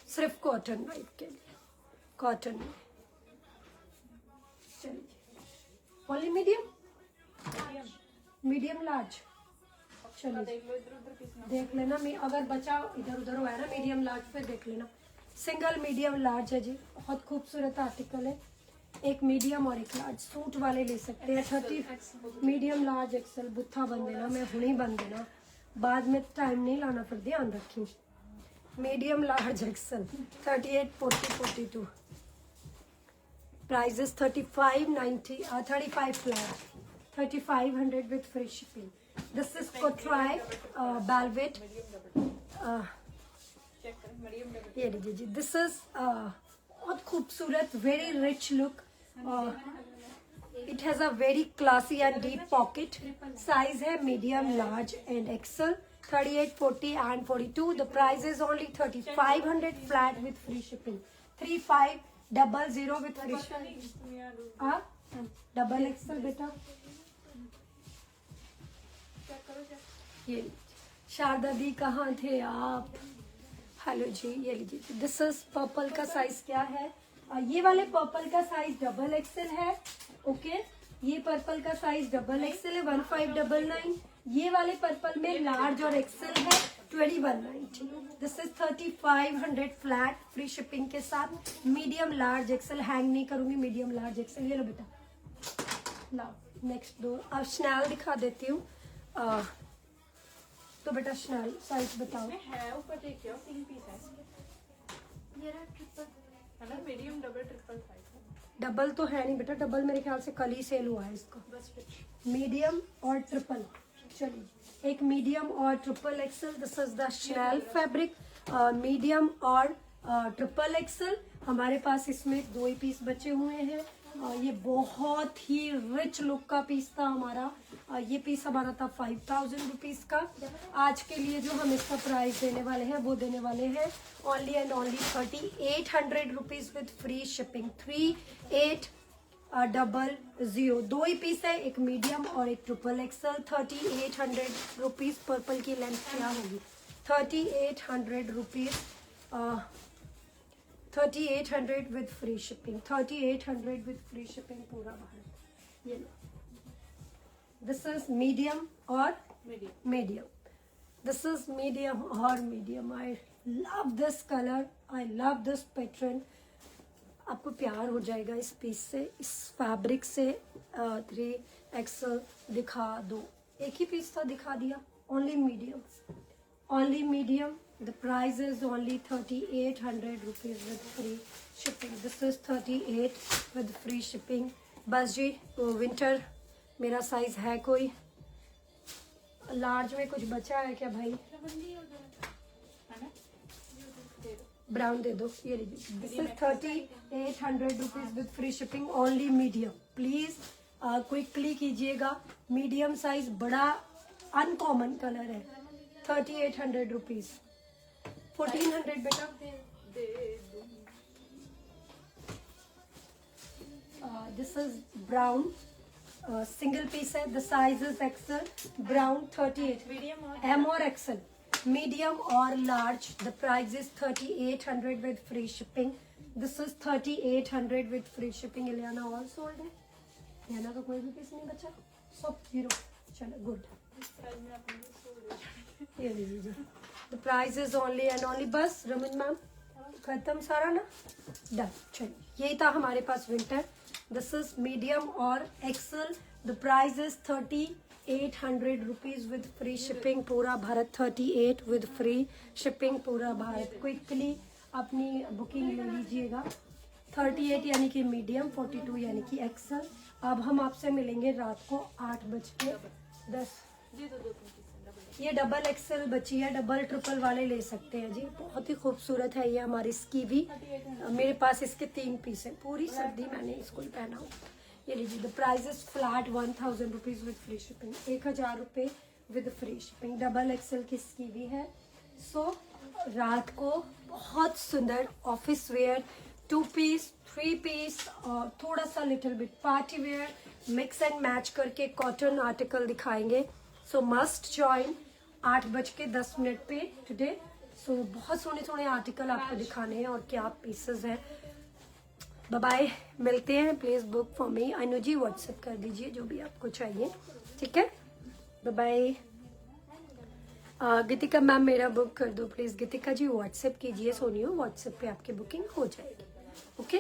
Speaker 1: सिर्फ कॉटन नाइट के लिए, कॉटन में। चलिए ओनली मीडियम, मीडियम लार्ज। चलिए
Speaker 2: देख लो इधर उधर कितना
Speaker 1: देख लेना, अगर बचा इधर उधर हुआ है ना मीडियम लार्ज पे देख लेना। सिंगल मीडियम लार्ज है जी, बहुत खूबसूरत आर्टिकल है। एक मीडियम और एक लार्ज, सूट वाले ले सकते हैं। 30 मीडियम लार्ज एक्सेल। बुत्था बन देना, मैं हुणी बन देना, बाद में टाइम नहीं लाना, पर ध्यान रखी। Medium large XL 38 40 42। Price is 3590 35 flat 3500 with free shipping. This is कोट्राई वेलवेट।
Speaker 2: चेक कर, मीडियम डबल।
Speaker 1: ये लीजिए जी, दिस इज बहुत खूबसूरत, very rich look. It has a very classy and deep pocket. Size है medium large and XL. 38, 40 and 42. The price is only 3500 flat with free shipping. 3500 with free shipping. आप double axle बेटा ये शारदा दी कहाँ थे आप? Hello जी, ये लीजिए। This is purple का साइज क्या है? ये वाले पर्पल का साइज डबल एक्सल है। ओके, ये पर्पल का साइज डबल एक्सल है 1599। ये वाले पर्पल में लार्ज और एक्सल है 2190। This is 3500 flat free shipping के साथ। मीडियम लार्ज एक्सल हैंग नहीं करूंगी, मीडियम लार्ज एक्सल। ये लो बेटा, लाओ नेक्स्ट दो। अब स्नैल दिखा देती हूँ। तो बेटा स्नैल साइज बताओ।
Speaker 2: है ऊपर देखिए, 3 पीस है।
Speaker 3: ये रहा ट्रिपल,
Speaker 2: है ना, मीडियम डबल ट्रिपल साइज है।
Speaker 1: डबल तो है नहीं बेटा, डबल मेरे ख्याल से कल ही सेल हुआ है इसका।
Speaker 2: बस फिर
Speaker 1: मीडियम और ट्रिपल। चलिए, एक मीडियम और triple axle. This is the Chanel fabric. Medium और ट्रिपल एक्सल। हमारे पास इसमें 2 ही पीस बचे हुए हैं। ये बहुत ही रिच लुक का पीस था हमारा। ये पीस हमारा था 5000 रुपीज का। आज के लिए जो हम इसका प्राइस देने वाले हैं वो देने वाले हैं only and only 3800 rupees with free shipping. 3800। 2 ही पीस है, एक मीडियम और एक ट्रिपल एक्सल। 3800 रुपीज। पर्पल की लेंथ क्या होगी? 3800 rupees. 3800 with free shipping. 3800 with free shipping पूरा भारत। ये दिस इज मीडियम और मीडियम। दिस इज मीडियम और medium. I love this colour, I love this pattern. आपको प्यार हो जाएगा इस पीस से, इस फैब्रिक से। 3XL दिखा दो। एक ही पीस था, दिखा दिया। Only medium, only medium. The price is only 3800 rupees with free shipping. This is 38 with free shipping. बस जी, विंटर मेरा साइज है कोई? लार्ज में कुछ बचा है क्या भाई?
Speaker 2: है ना,
Speaker 1: ब्राउन दे दो। ये लीजिए। This is 3800 rupees with free shipping. Only medium. Please quickly कीजिएगा। मीडियम साइज बड़ा अनकॉमन कलर है। 3800 रुपीज। 1400 बेटा। This is brown, single piece है। The size is XL. Brown 38।
Speaker 2: Medium और
Speaker 1: एम और एक्सल, मीडियम और large. The price is 3800 with free shipping. This is 3800 with free shipping. Iliana all sold है। Iliana का कोई भी piece नहीं बचा, सब 0। चलो गुड।
Speaker 2: साइज में अपने
Speaker 1: ये लीजिए। The price is only and only. बस रमन मैम खत्म सारा ना, डन। चलिए, यही था हमारे पास विंटर। दिस इज मीडियम और XL. The price is 3800 rupees with free shipping पूरा भारत। 38 विद फ्री शिपिंग पूरा भारत। क्विकली अपनी बुकिंग ले लीजिएगा। 38 यानी कि मीडियम, 42 यानी कि एक्सल। अब हम आपसे मिलेंगे रात को 8:10।
Speaker 2: जी, तो 2-3 पीस डबल।
Speaker 1: ये डबल एक्सल बची है, डबल ट्रिपल वाले ले सकते हैं जी। बहुत ही खूबसूरत है ये हमारी इसकी भी। मेरे पास इसके 3 पीस है। पूरी सर्दी मैंने इसको ही पहना हूँ। ये लीजिए। The price is flat 1000 rupees with free shipping. 1000 रुपये with free shipping. Double axle की इसकी भी है। सो रात को बहुत सुंदर ऑफिस वेयर 2 पीस, 3 पीस और थोड़ा सा little bit party wear mix and match करके कॉटन आर्टिकल दिखाएंगे। सो मस्ट ज्वाइन 8:10 पे टुडे। सो बहुत सोने सोने आर्टिकल आपको दिखाने हैं और क्या पीसेस हैं। बाय बाय, मिलते हैं। Please book for me. Anu ji WhatsApp कर दीजिए जो भी आपको चाहिए, ठीक है? Bye bye. गीतिका मैम मेरा बुक कर दो प्लीज। गीतिका जी व्हाट्सएप कीजिए, सोनियो व्हाट्सएप पे आपकी बुकिंग हो जाएगी। ओके।